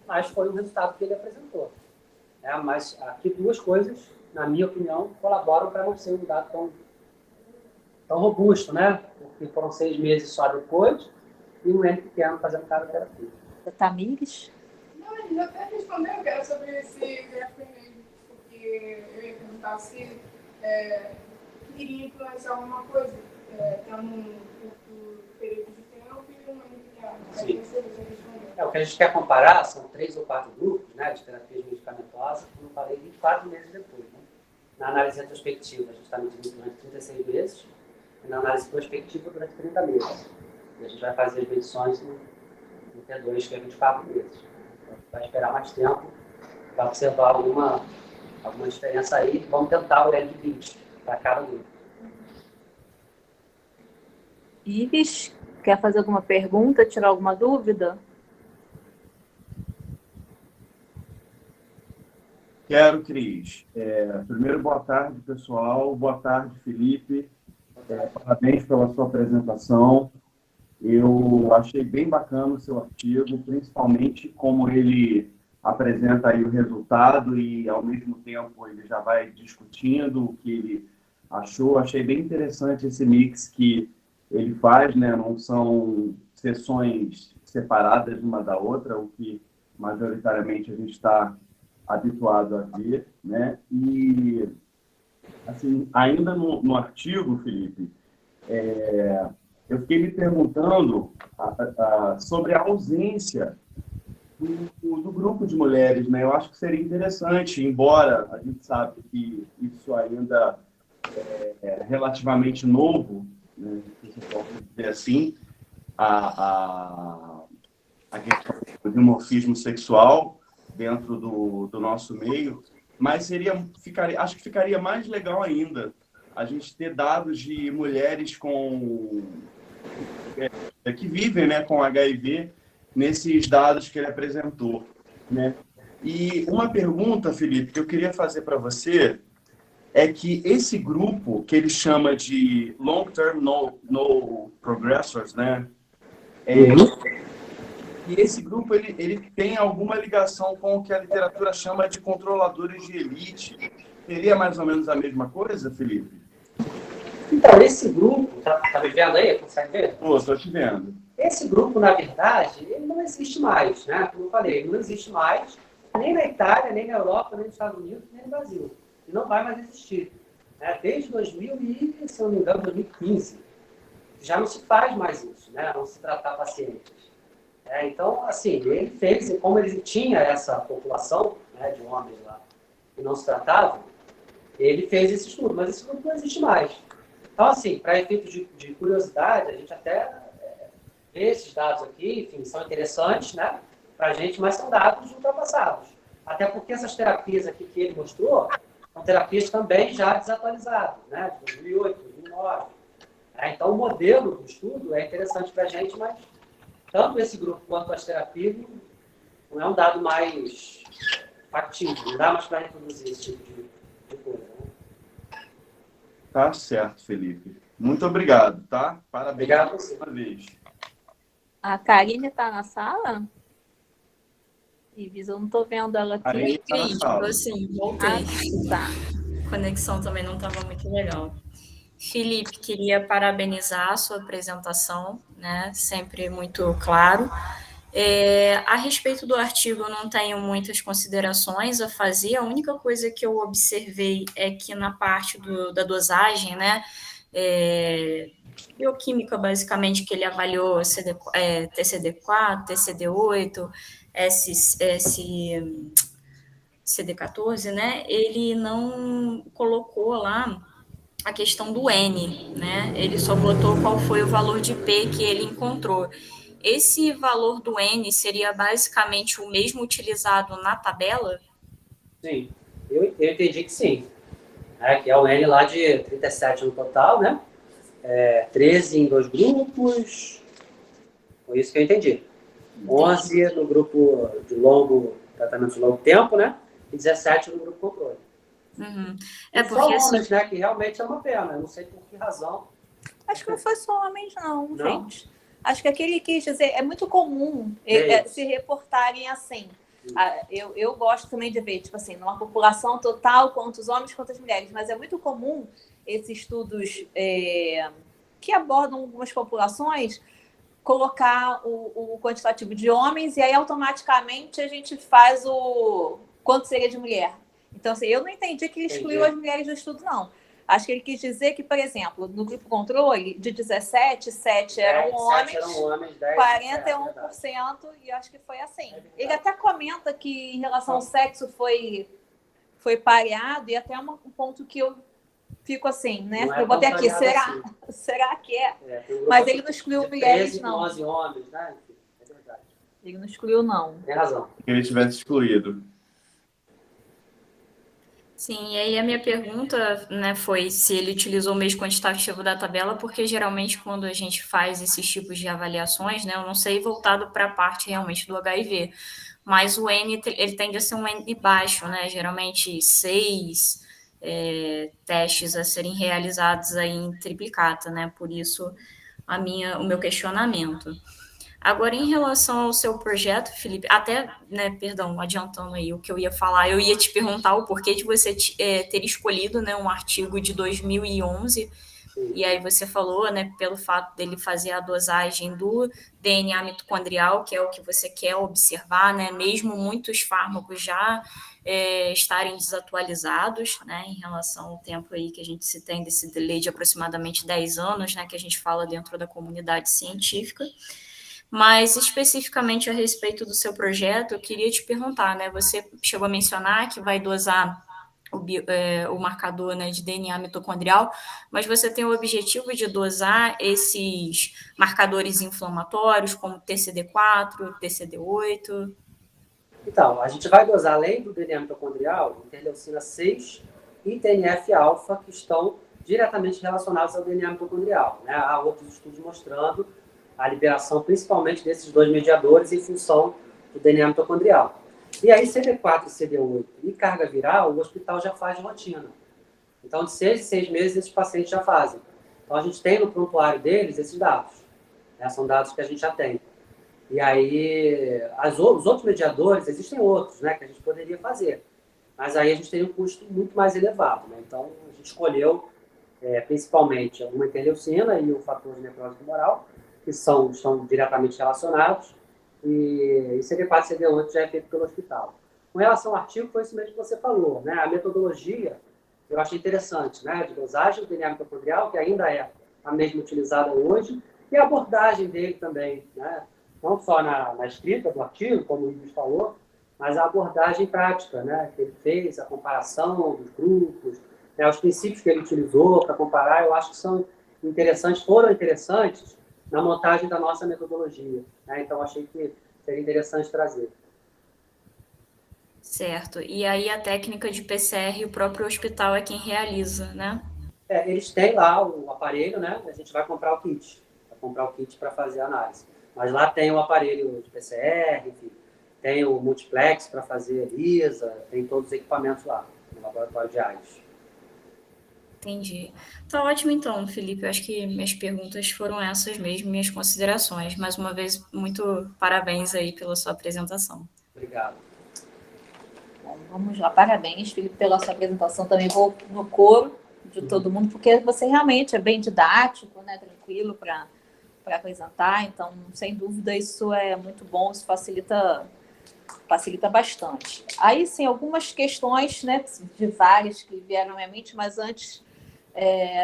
Mas foi o resultado que ele apresentou. Mas aqui 2 coisas, na minha opinião, colaboram para não ser um dado tão robusto, né? Porque foram 6 meses só depois e um N pequeno fazendo cada terapia. Tamires? Não, ele já até respondeu que era sobre esse gráfico mesmo, porque eu ia perguntar se iria influenciar alguma coisa, tendo um curto período de tempo e um ano pequeno. Sim. Você já respondeu. O que a gente quer comparar são 3 ou 4 grupos, né, de terapias medicamentosas, como eu falei, 24 meses depois. Né? Na análise retrospectiva, a gente está medindo durante 36 meses, e na análise prospectiva, durante 30 meses. E a gente vai fazer as medições no T2, que é 24 meses. vai esperar mais tempo para observar alguma diferença aí. Vamos tentar o N de 20 para cada grupo. Ives, quer fazer alguma pergunta, tirar alguma dúvida? Quero, Cris. Primeiro, boa tarde, pessoal. Boa tarde, Felipe. Parabéns pela sua apresentação. Eu achei bem bacana o seu artigo, principalmente como ele apresenta aí o resultado e, ao mesmo tempo, ele já vai discutindo o que ele achou. Achei bem interessante esse mix que ele faz, né? Não são sessões separadas uma da outra, o que majoritariamente a gente está habituado a ver, né? E, assim, ainda no artigo, Felipe, eu fiquei me perguntando sobre a ausência do grupo de mulheres, né? Eu acho que seria interessante, embora a gente sabe que isso ainda é relativamente novo, né? Se eu posso dizer assim, a questão do dimorfismo sexual dentro do nosso meio, mas acho que ficaria mais legal ainda a gente ter dados de mulheres que vivem, né, com HIV nesses dados que ele apresentou, né? E uma pergunta, Felipe, que eu queria fazer para você é que esse grupo que ele chama de long-term no progressors, né? E esse grupo ele tem alguma ligação com o que a literatura chama de controladores de elite. Seria mais ou menos a mesma coisa, Felipe? Então, esse grupo, tá me vendo aí? Consegue ver? Estou te vendo. Esse grupo, na verdade, ele não existe mais, né? Como eu falei, ele não existe mais nem na Itália, nem na Europa, nem nos Estados Unidos, nem no Brasil. E não vai mais existir. Né? Desde 2000 e, se não me engano, 2015, já não se faz mais isso, né? Não se tratar pacientes. Então, assim, ele fez, como ele tinha essa população, né, de homens lá que não se tratavam, ele fez esse estudo, mas esse estudo não existe mais. Então, assim, para efeitos de curiosidade, a gente até vê esses dados aqui, enfim, são interessantes, né, para a gente, mas são dados ultrapassados. Até porque essas terapias aqui que ele mostrou são terapias também já desatualizadas, né, de 2008, 2009. Então, o modelo do estudo é interessante para a gente, mas tanto esse grupo quanto as terapias não é um dado mais factível, não dá mais para reproduzir esse tipo de coisa. Né? Tá certo, Felipe. Muito obrigado, tá? Parabéns. Obrigado a você. Uma vez. A Karine está na sala? Ives, eu não estou vendo ela aqui. Karine tá na Cris, sala. assim, voltei. Tá. A conexão também não estava muito legal. Felipe, queria parabenizar a sua apresentação, né? Sempre muito claro. A respeito do artigo, eu não tenho muitas considerações a fazer. A única coisa que eu observei é que na parte da dosagem, né? Bioquímica, basicamente, que ele avaliou TCD4, TCD8, CD14, né? Ele não colocou lá a questão do N, né? Ele só botou qual foi o valor de P que ele encontrou. Esse valor do N seria basicamente o mesmo utilizado na tabela? Sim, eu entendi que sim. Que é o N lá de 37 no total, né? 13 em 2 grupos. Foi isso que eu entendi. 11 no grupo de tratamento de longo tempo, né? E 17 no grupo controle. Uhum. Porque só homens, né? Que realmente é uma pena. Eu não sei por que razão. Acho que não foi só homens, não, gente. Acho que aquele quis dizer, é muito comum se reportarem assim. Eu gosto também de ver, tipo assim, numa população total, quantos homens, quantas mulheres, mas é muito comum esses estudos que abordam algumas populações colocar o quantitativo de homens e aí automaticamente a gente faz o quanto seria de mulher. Então, assim, eu não entendi que ele excluiu as mulheres do estudo, não. Acho que ele quis dizer que, por exemplo, no grupo controle, de 17, 7 eram homens, 10, 41%, e acho que foi assim. Ele até comenta que, em relação ao sexo, foi pareado, e até um ponto que eu fico assim, né? Eu botei aqui, será que é? Mas ele não excluiu mulheres, não. 11 homens, né? É verdade. Ele não excluiu, não. Tem razão. Que ele tivesse excluído. Sim, e aí a minha pergunta, né, foi se ele utilizou o mês quantitativo da tabela, porque geralmente quando a gente faz esses tipos de avaliações, né, eu não sei voltado para a parte realmente do HIV, mas o N, ele tende a ser um N baixo, né, geralmente 6 testes a serem realizados aí em triplicata, né, por isso o meu questionamento. Agora, em relação ao seu projeto, Felipe, até, né, perdão, adiantando aí o que eu ia falar, eu ia te perguntar o porquê de você ter escolhido, né, um artigo de 2011, e aí você falou, né, pelo fato dele fazer a dosagem do DNA mitocondrial, que é o que você quer observar, né, mesmo muitos fármacos já estarem desatualizados, né, em relação ao tempo aí que a gente se tem desse delay de aproximadamente 10 anos, né, que a gente fala dentro da comunidade científica. Mas, especificamente a respeito do seu projeto, eu queria te perguntar, né? Você chegou a mencionar que vai dosar o marcador, né, de DNA mitocondrial, mas você tem o objetivo de dosar esses marcadores inflamatórios, como TCD4, TCD8? Então, a gente vai dosar, além do DNA mitocondrial, interleucina 6 e TNF-alfa, que estão diretamente relacionados ao DNA mitocondrial, né? Há outros estudos mostrando a liberação principalmente desses dois mediadores em função do DNA mitocondrial. E aí, CD4 e CD8 e carga viral, o hospital já faz de rotina. Então, de 6 em 6 meses, esses pacientes já fazem. Então, a gente tem no prontuário deles esses dados. Né? São dados que a gente já tem. E aí, os outros mediadores, existem outros, né, que a gente poderia fazer. Mas aí a gente tem um custo muito mais elevado. Né? Então, a gente escolheu principalmente uma interleucina e o fator de necrose tumoral, que estão diretamente relacionados, e CD4 e CD8 já é feito pelo hospital. Com relação ao artigo, foi isso mesmo que você falou, né? A metodologia, eu achei interessante, né? De dosagem do DNA mitocondrial, que ainda é a mesma utilizada hoje, e a abordagem dele também, né? Não só na escrita do artigo, como o Ives falou, mas a abordagem prática, né? Que ele fez, a comparação dos grupos, né? Os princípios que ele utilizou para comparar, eu acho que são interessantes, foram interessantes, na montagem da nossa metodologia. Né? Então, achei que seria interessante trazer. Certo. E aí a técnica de PCR, o próprio hospital é quem realiza, né? Eles têm lá o aparelho, né? A gente vai comprar o kit. Vai comprar o kit para fazer a análise. Mas lá tem o aparelho de PCR, enfim. Tem o multiplex para fazer ELISA, tem todos os equipamentos lá, no laboratório de AIDS. Entendi. Tá ótimo então, Felipe. Eu acho que minhas perguntas foram essas mesmo, minhas considerações. Mais uma vez, muito parabéns aí pela sua apresentação. Obrigado. Bom, vamos lá. Parabéns, Felipe, pela sua apresentação. Também vou no coro de todo mundo, porque você realmente é bem didático, né? Tranquilo para apresentar. Então, sem dúvida, isso é muito bom, isso facilita bastante. Aí, sim, algumas questões, né, de várias que vieram à minha mente, mas antes,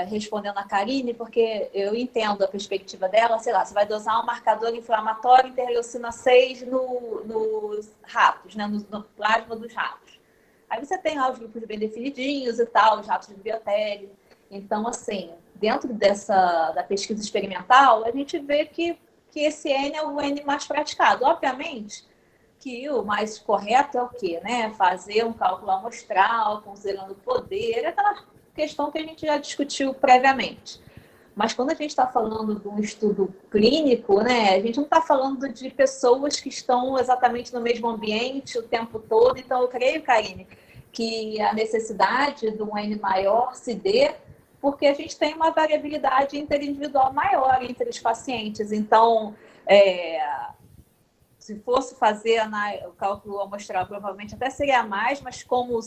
respondendo a Karine, porque eu entendo a perspectiva dela, sei lá, você vai dosar um marcador inflamatório interleucina 6 nos ratos, né, no plasma dos ratos. Aí você tem lá os grupos bem definidinhos e tal, os ratos de biotélio. Então, assim, dentro da pesquisa experimental, a gente vê que esse N é o N mais praticado. Obviamente que o mais correto é o quê? Né? Fazer um cálculo amostral, considerando o poder, aquela questão que a gente já discutiu previamente. Mas quando a gente está falando de um estudo clínico, né, a gente não está falando de pessoas que estão exatamente no mesmo ambiente o tempo todo. Então, eu creio, Karine, que a necessidade de um N maior se dê porque a gente tem uma variabilidade interindividual maior entre os pacientes. Então, se fosse fazer o cálculo amostral, provavelmente até seria mais, mas como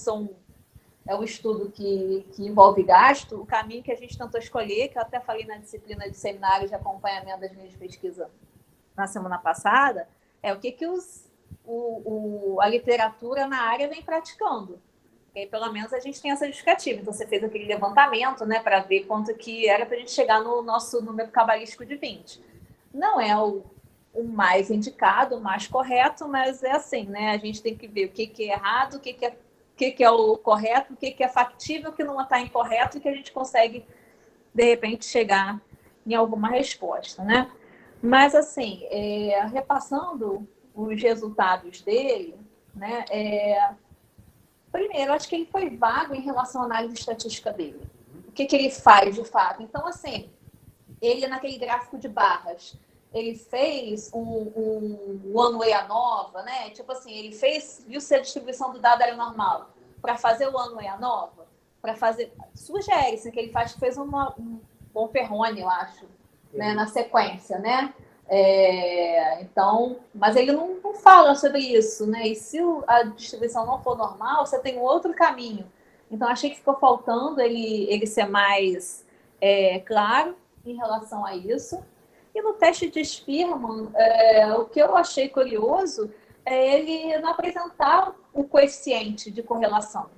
é um estudo que envolve gasto, o caminho que a gente tentou escolher, que eu até falei na disciplina de seminários de acompanhamento das linhas de pesquisa na semana passada, é o que a literatura na área vem praticando. E aí, pelo menos, a gente tem essa justificativa. Então, você fez aquele levantamento, né, para ver quanto que era para a gente chegar no nosso número cabalístico de 20. Não é o mais indicado, o mais correto, mas é assim, né? A gente tem que ver o que é errado, o que é o correto, o que é factível, o que não está incorreto e que a gente consegue, de repente, chegar em alguma resposta, né? Mas, assim, repassando os resultados dele, né, primeiro, acho que ele foi vago em relação à análise estatística dele. O que ele faz, de fato? Então, assim, ele naquele gráfico de barras, ele fez um one way ANOVA, né? Tipo assim, ele viu se a distribuição do dado era normal para fazer o one way ANOVA, para fazer... Sugere-se que ele fez um bom Perrone, eu acho, né, na sequência, né? Então, mas ele não fala sobre isso, né? E se a distribuição não for normal, você tem um outro caminho. Então, achei que ficou faltando ele ser mais claro em relação a isso. E no teste de Spearman, o que eu achei curioso é ele não apresentar o coeficiente de correlação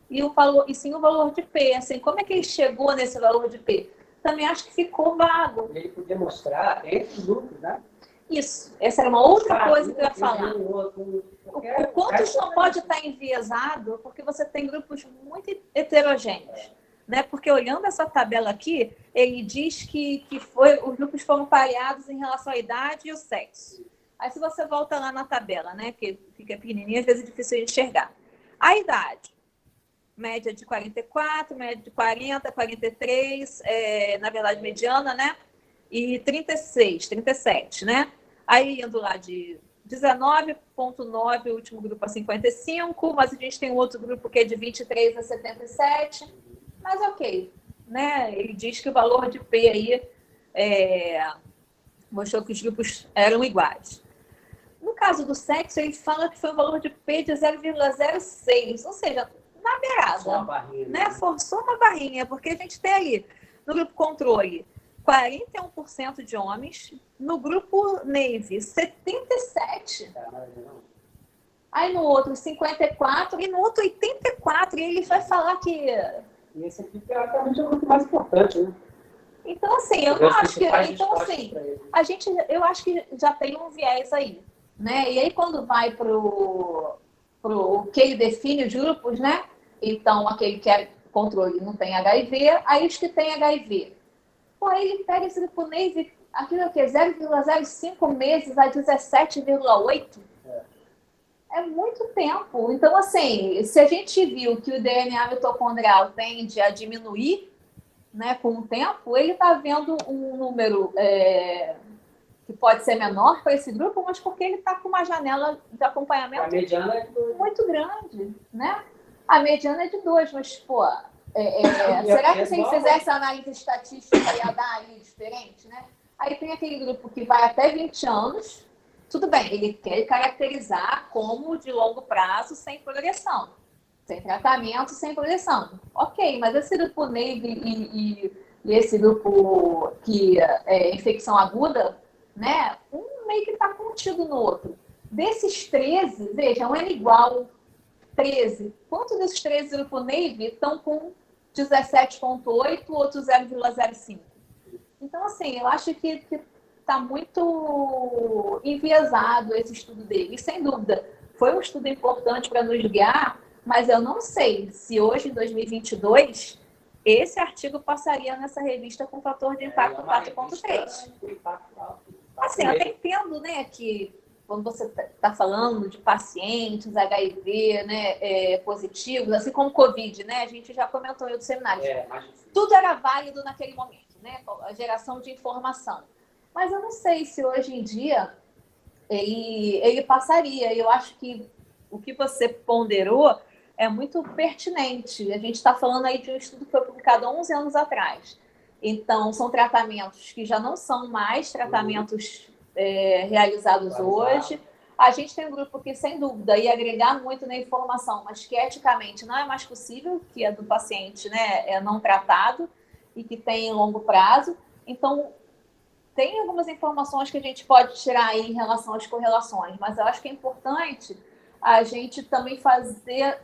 e sim o valor de P. Assim, como é que ele chegou nesse valor de P? Também acho que ficou vago. Ele podia mostrar entre os grupos, né? Isso. Essa era uma outra coisa que eu ia falar. O quanto não pode estar enviesado, porque você tem grupos muito heterogêneos. Né? Porque olhando essa tabela aqui, ele diz que os grupos foram pareados em relação à idade e o sexo. Aí se você volta lá na tabela, né? Que fica pequenininha, às vezes é difícil de enxergar. A idade. Média de 44, média de 40, 43, na verdade mediana, né? E 36, 37, né? Aí indo lá de 19,9, o último grupo a 55, mas a gente tem um outro grupo que é de 23 a 77, mas ok, né? Ele diz que o valor de P aí mostrou que os grupos eram iguais. No caso do sexo, ele fala que foi um valor de P de 0,06, ou seja, na beirada, né? Forçou uma barrinha, porque a gente tem ali, no grupo controle, 41% de homens, no grupo Navy, 77%. Aí no outro, 54%, e no outro, 84%, e ele vai falar que... E esse aqui, teoricamente, é o grupo mais importante, né? Então, assim, eu não acho que... Então, assim, eu acho que já tem um viés aí, né? E aí, quando vai pro que ele define os grupos, né? Então, aquele que é controle não tem HIV, aí os que têm HIV. Pô, aí ele pega esse grupo Navy, aquilo é o quê? 0,05 meses a 17,8? É muito tempo. Então, assim, se a gente viu que o DNA mitocondrial tende a diminuir, né, com o tempo, ele está vendo um número que pode ser menor para esse grupo, mas porque ele está com uma janela de acompanhamento a mediana é muito grande, né? A mediana é de 2, mas, pô, será que se ele fizesse análise estatística ia dar ali diferente, né? Aí tem aquele grupo que vai até 20 anos, tudo bem, ele quer caracterizar como de longo prazo sem progressão, sem tratamento, sem progressão. Ok, mas esse grupo Navy e esse grupo que é infecção aguda, né? Um meio que está contido no outro. Desses 13, veja, um N igual 13. Quantos desses 13 grupo Navy estão com 17,8, outro 0,05? Então, assim, eu acho que está muito enviesado esse estudo dele. E, sem dúvida, foi um estudo importante para nos guiar, mas eu não sei se hoje, em 2022, esse artigo passaria nessa revista com fator de impacto 4,3. Assim, eu até entendo, né, que quando você está falando de pacientes HIV, né, positivos, assim como Covid, né, a gente já comentou em outros seminários. Tudo era válido naquele momento, né, a geração de informação. Mas eu não sei se hoje em dia ele passaria. Eu acho que o que você ponderou é muito pertinente. A gente está falando aí de um estudo que foi publicado há 11 anos atrás. Então, são tratamentos que já não são mais tratamentos realizados hoje. A gente tem um grupo que, sem dúvida, ia agregar muito na informação, mas que eticamente não é mais possível, que é do paciente, né, não tratado e que tem longo prazo. Então, tem algumas informações que a gente pode tirar aí em relação às correlações, mas eu acho que é importante a gente também fazer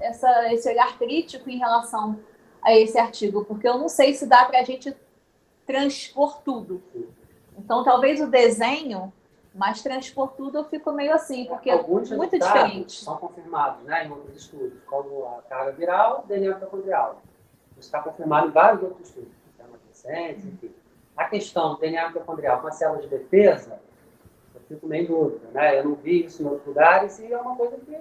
esse olhar crítico em relação a esse artigo, porque eu não sei se dá para a gente transpor tudo. Então, talvez o desenho, mas transpor tudo eu fico meio assim, porque alguns é muito diferente. São confirmados, né, em outros estudos, como a carga viral, DNA mitocondrial. Isso está confirmado em vários outros estudos, células recentes, enfim. A questão do DNA mitocondrial com as células de defesa, fico meio em dúvida, né? Eu não vi isso em outros lugares e é uma coisa que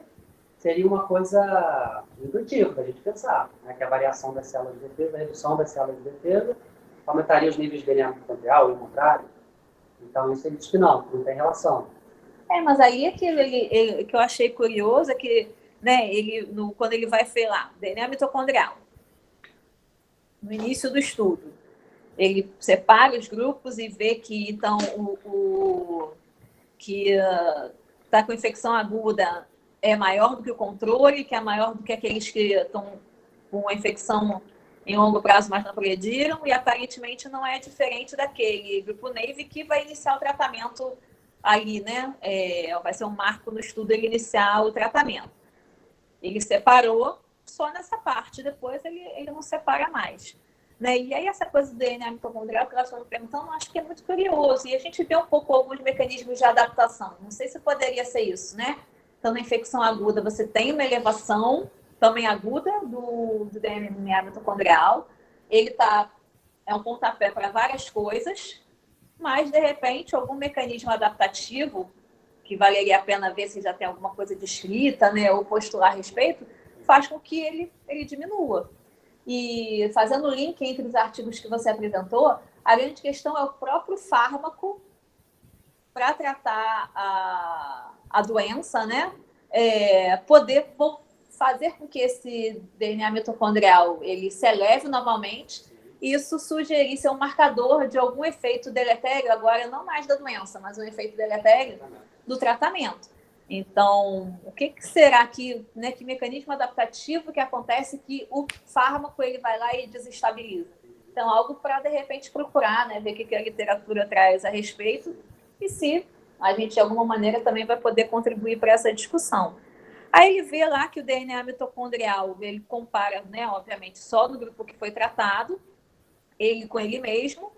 seria uma coisa intuitiva para a gente pensar, né? Que a variação das células de defesa, a redução das células de defesa, aumentaria os níveis de DNA mitocondrial, ou o contrário. Então, isso ele diz que não tem relação. Mas aí aquilo que eu achei curioso é que, né, quando ele vai falar DNA mitocondrial, no início do estudo, ele separa os grupos e vê que, então, que está com infecção aguda é maior do que o controle, que é maior do que aqueles que estão com a infecção em longo prazo, mas não progrediram, e aparentemente não é diferente daquele grupo Navy que vai iniciar o tratamento ali, né? Vai ser um marco no estudo ele iniciar o tratamento. Ele separou só nessa parte, depois ele não separa mais. Né? E aí essa coisa do DNA mitocondrial que nós estamos perguntando, acho que é muito curioso. E a gente vê um pouco alguns mecanismos de adaptação. Não sei se poderia ser isso, né? Então, na infecção aguda, você tem uma elevação também aguda do DNA mitocondrial. Ele é um pontapé para várias coisas, mas, de repente, algum mecanismo adaptativo, que valeria a pena ver se já tem alguma coisa descrita, né, ou postular a respeito, faz com que ele diminua. E fazendo o link entre os artigos que você apresentou, a grande questão é o próprio fármaco para tratar a doença, né? Poder fazer com que esse DNA mitocondrial ele se eleve novamente. Isso sugerisse um marcador de algum efeito deletério, agora não mais da doença, mas um efeito deletério do tratamento. Então, o que será que mecanismo adaptativo que acontece que o fármaco ele vai lá e desestabiliza? Então, algo para, de repente, procurar, né, ver o que a literatura traz a respeito e se a gente, de alguma maneira, também vai poder contribuir para essa discussão. Aí ele vê lá que o DNA mitocondrial, ele compara, né, obviamente, só no grupo que foi tratado, ele com ele mesmo,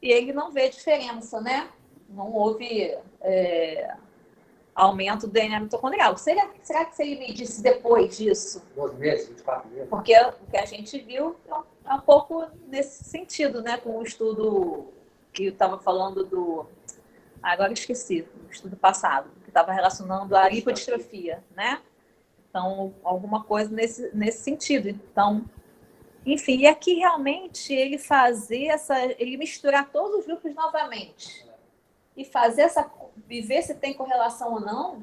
e ele não vê diferença, né? Não houve aumento do DNA mitocondrial. Será que se ele medisse depois disso? 12 meses, 24 meses. Porque o que a gente viu é um pouco nesse sentido, né? Com o estudo que eu estava falando do... Agora esqueci, o estudo passado, que estava relacionando a lipodistrofia, né? Então, alguma coisa nesse sentido. Então, enfim, e aqui realmente ele ele misturar todos os grupos novamente e e ver se tem correlação ou não,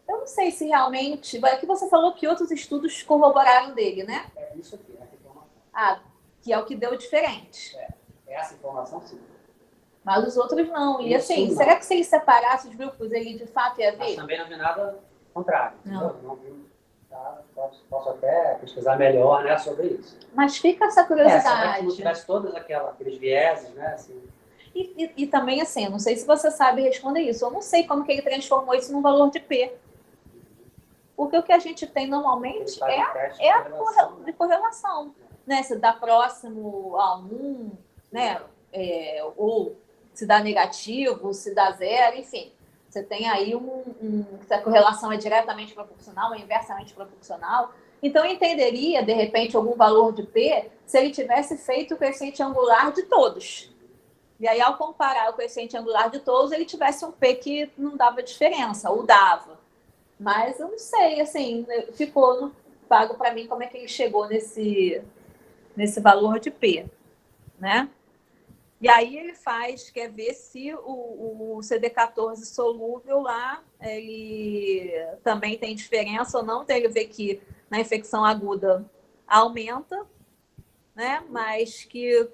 eu não sei se realmente... Aqui você falou que outros estudos corroboraram dele, né? É isso aqui, essa informação. Que é o que deu diferente. Essa informação, sim. Mas os outros não. E Isso assim, não. será que se ele separasse os grupos, ele de fato ia ver? Mas também não vi nada contrário. Não vi. Tá? Posso até pesquisar melhor, né, sobre isso. Mas fica essa curiosidade. Se não tivesse todos aqueles vieses, né, assim... E também, assim, eu não sei se você sabe responder isso. Eu não sei como que ele transformou isso num valor de P. Porque o que a gente tem normalmente é a correlação. Né? Se dá próximo a 1, né? Ou se dá negativo, se dá 0, enfim. Você tem aí se a correlação é diretamente proporcional ou inversamente proporcional. Então, eu entenderia, de repente, algum valor de P se ele tivesse feito o coeficiente angular de todos. E aí, ao comparar o coeficiente angular de todos, ele tivesse um P que não dava diferença, ou dava. Mas eu não sei, assim, ficou vago para mim como é que ele chegou nesse valor de P, né? E aí ele quer ver se o CD14 solúvel lá, ele também tem diferença ou não. Então, ele vê que na infecção aguda aumenta, né? Mas que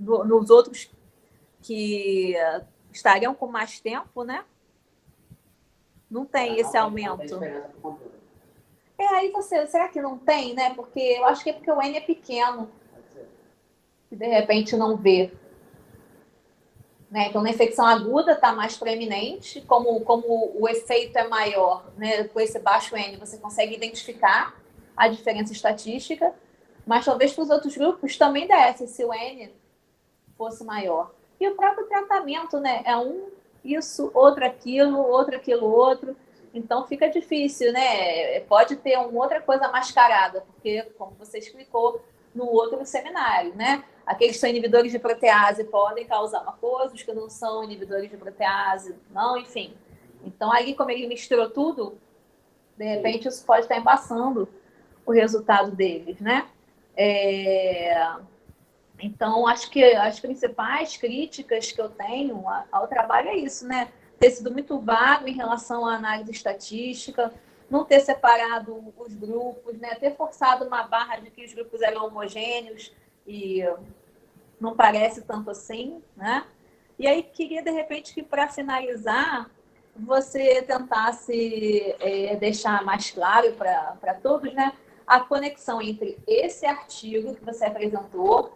nos outros que estariam com mais tempo, né? Não tem esse aumento. Não tem diferença para o controle. Aí será que não tem, né? Porque eu acho que é porque o N é pequeno. Que de repente não vê. Né? Então, na infecção aguda está mais proeminente, como o efeito é maior, né? Com esse baixo N, você consegue identificar a diferença estatística, mas talvez para os outros grupos também desse, se o N fosse maior. E o próprio tratamento, né? Isso, outro aquilo, outro. Então, fica difícil, né? Pode ter uma outra coisa mascarada, porque, como você explicou no outro seminário, né? aqueles que são inibidores de protease podem causar uma coisa, os que não são inibidores de protease, não, enfim. Então, aí, como ele misturou tudo, de repente isso pode estar embaçando o resultado deles, né? Então, acho que as principais críticas que eu tenho ao trabalho é isso, né? Ter sido muito vago em relação à análise estatística, não ter separado os grupos, né? Ter forçado uma barra de que os grupos eram homogêneos e não parece tanto assim, né? E aí, queria, de repente, que para finalizar, você tentasse deixar mais claro para todos, né? A conexão entre esse artigo que você apresentou,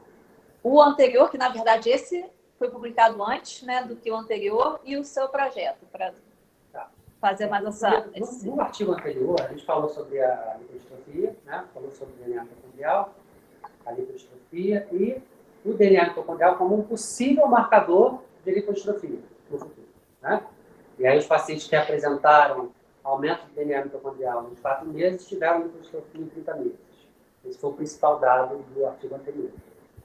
o anterior, que na verdade esse foi publicado antes, né, do que o anterior, e o seu projeto, para fazer mais essa... No artigo anterior, a gente falou sobre a lipodistrofia, né? Falou sobre o DNA mitocondrial, a lipodistrofia e o DNA mitocondrial como um possível marcador de lipodistrofia no futuro, né? E aí os pacientes que apresentaram aumento do DNA mitocondrial nos 4 meses tiveram lipodistrofia em 30 meses. Esse foi o principal dado do artigo anterior.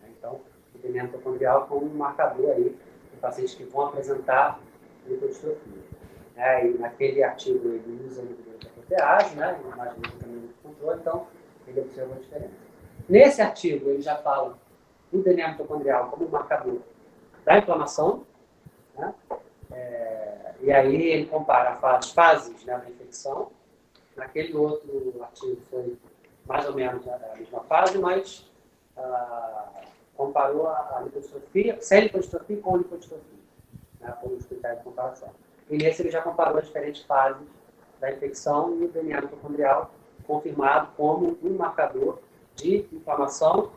Então, o DNA mitocondrial como um marcador aí de pacientes que vão apresentar lipodistrofia. E naquele artigo ele usa inibidores da protease, né? Ele imagina também no controle, então ele observa a diferença. Nesse artigo ele já fala do DNA mitocondrial como um marcador da inflamação, né? E aí ele compara as fases, né, da infecção. Naquele outro artigo foi mais ou menos a mesma fase, mas comparou a lipodistrofia, sem lipodistrofia com lipodistrofia, né, como os critérios de comparação. E nesse ele já comparou as diferentes fases da infecção e o DNA mitocondrial confirmado como um marcador de inflamação,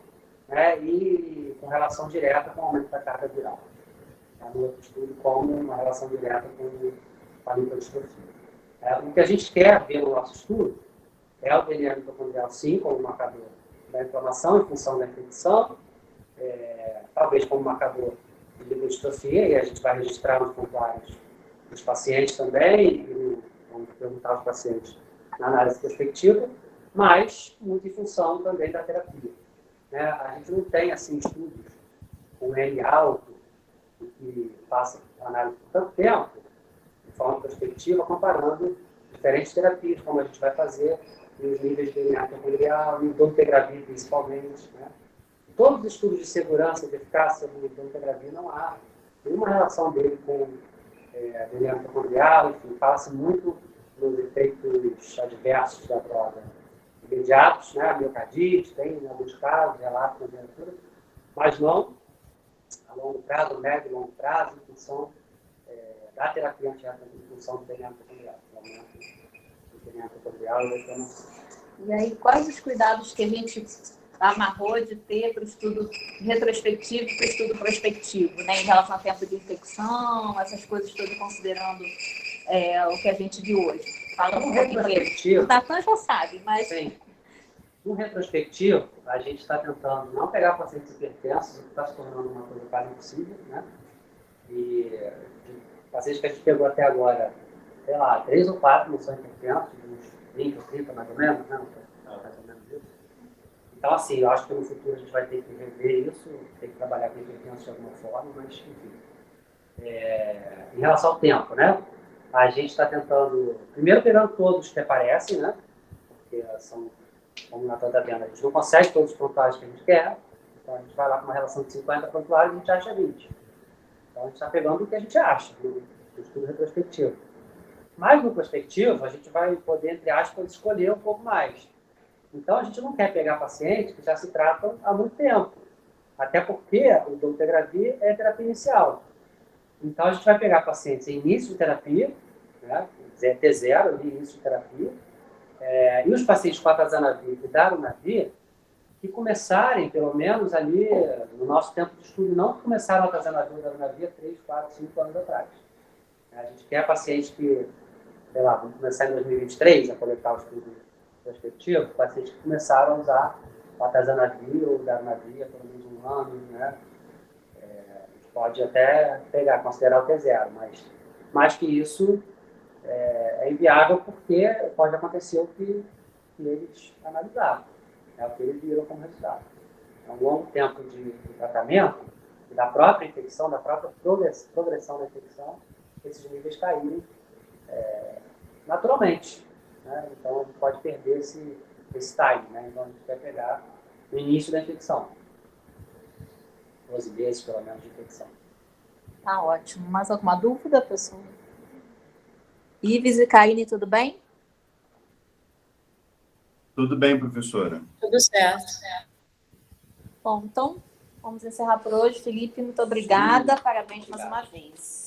né, e com relação direta com o aumento da carga viral. No outro estudo, como uma relação direta com a lipodistrofia. O que a gente quer ver no nosso estudo é o DNA mitocondrial, sim, como marcador da inflamação em função da infecção, talvez como marcador de lipodistrofia, e a gente vai registrar nos pontuários dos pacientes também, e vamos perguntar aos pacientes na análise prospectiva, mas muito em função também da terapia. A gente não tem, assim, estudos com N alto, que passa a análise por tanto tempo, de forma prospectiva, comparando diferentes terapias, como a gente vai fazer, e os níveis de DNA mitocondrial, e o dolutegravir principalmente, né? Todos os estudos de segurança e de eficácia do dolutegravir não há nenhuma relação dele com DNA mitocondrial, enfim, fala-se muito nos efeitos adversos da droga imediatos, né? A miocardite, tem em alguns casos, relatos na literatura, mas não a longo prazo, médio e longo prazo, em função da terapia antiretroviral, em função do DNA mitocondrial, do aumento do DNA mitocondrial e da inflamação. E aí, quais os cuidados que a gente amarrou de ter para o estudo retrospectivo e para o estudo prospectivo, né, em relação ao tempo de infecção, essas coisas todas, considerando o que a gente viu hoje? Fala um pouquinho para ele. O Natan já sabe, mas... Sim. No retrospectivo, a gente está tentando não pegar pacientes hipertensos, o que está se tornando uma coisa quase impossível, né? E pacientes que a gente pegou até agora, sei lá, 3 ou 4 não são hipertensos, uns 20 ou 30 mais ou menos, né? Mais ou menos isso. Então, assim, eu acho que no futuro a gente vai ter que rever isso, ter que trabalhar com hipertensos de alguma forma, mas, enfim. Em relação ao tempo, né? A gente está tentando, primeiro pegando todos que aparecem, né? Porque são... Como o Natan está vendo, a gente não consegue todos os pontuários que a gente quer, então a gente vai lá com uma relação de 50 pontuários e a gente acha 20. Então a gente está pegando o que a gente acha no estudo retrospectivo. Mas no prospectivo, a gente vai poder, entre aspas, escolher um pouco mais. Então a gente não quer pegar pacientes que já se tratam há muito tempo, até porque o dolutegravir é terapia inicial. Então a gente vai pegar pacientes em início de terapia, né, T0, ali, início de terapia, e os pacientes com atazanavir e darunavir, que começarem, pelo menos ali, no nosso tempo de estudo, não começaram a atazanavir e darunavir 3, 4, 5 anos atrás. A gente quer pacientes que, sei lá, vamos começar em 2023 a coletar o estudo prospectivo, pacientes que começaram a usar o atazanavir ou darunavir há pelo menos um ano, né? A gente pode até considerar o T0, mas mais que isso, é inviável porque pode acontecer o que eles analisaram, o que eles viram como resultado. um longo tempo de tratamento, e da própria infecção, da própria progressão da infecção, esses níveis caírem naturalmente. Né? Então, a gente pode perder esse time. Né? Então, a gente vai pegar no início da infecção. 12 meses, pelo menos, de infecção. Tá ótimo. Mais alguma dúvida, pessoal? Ives e Karine, tudo bem? Tudo bem, professora. Tudo certo. Bom, então, vamos encerrar por hoje. Felipe, muito obrigada. Parabéns mais uma vez.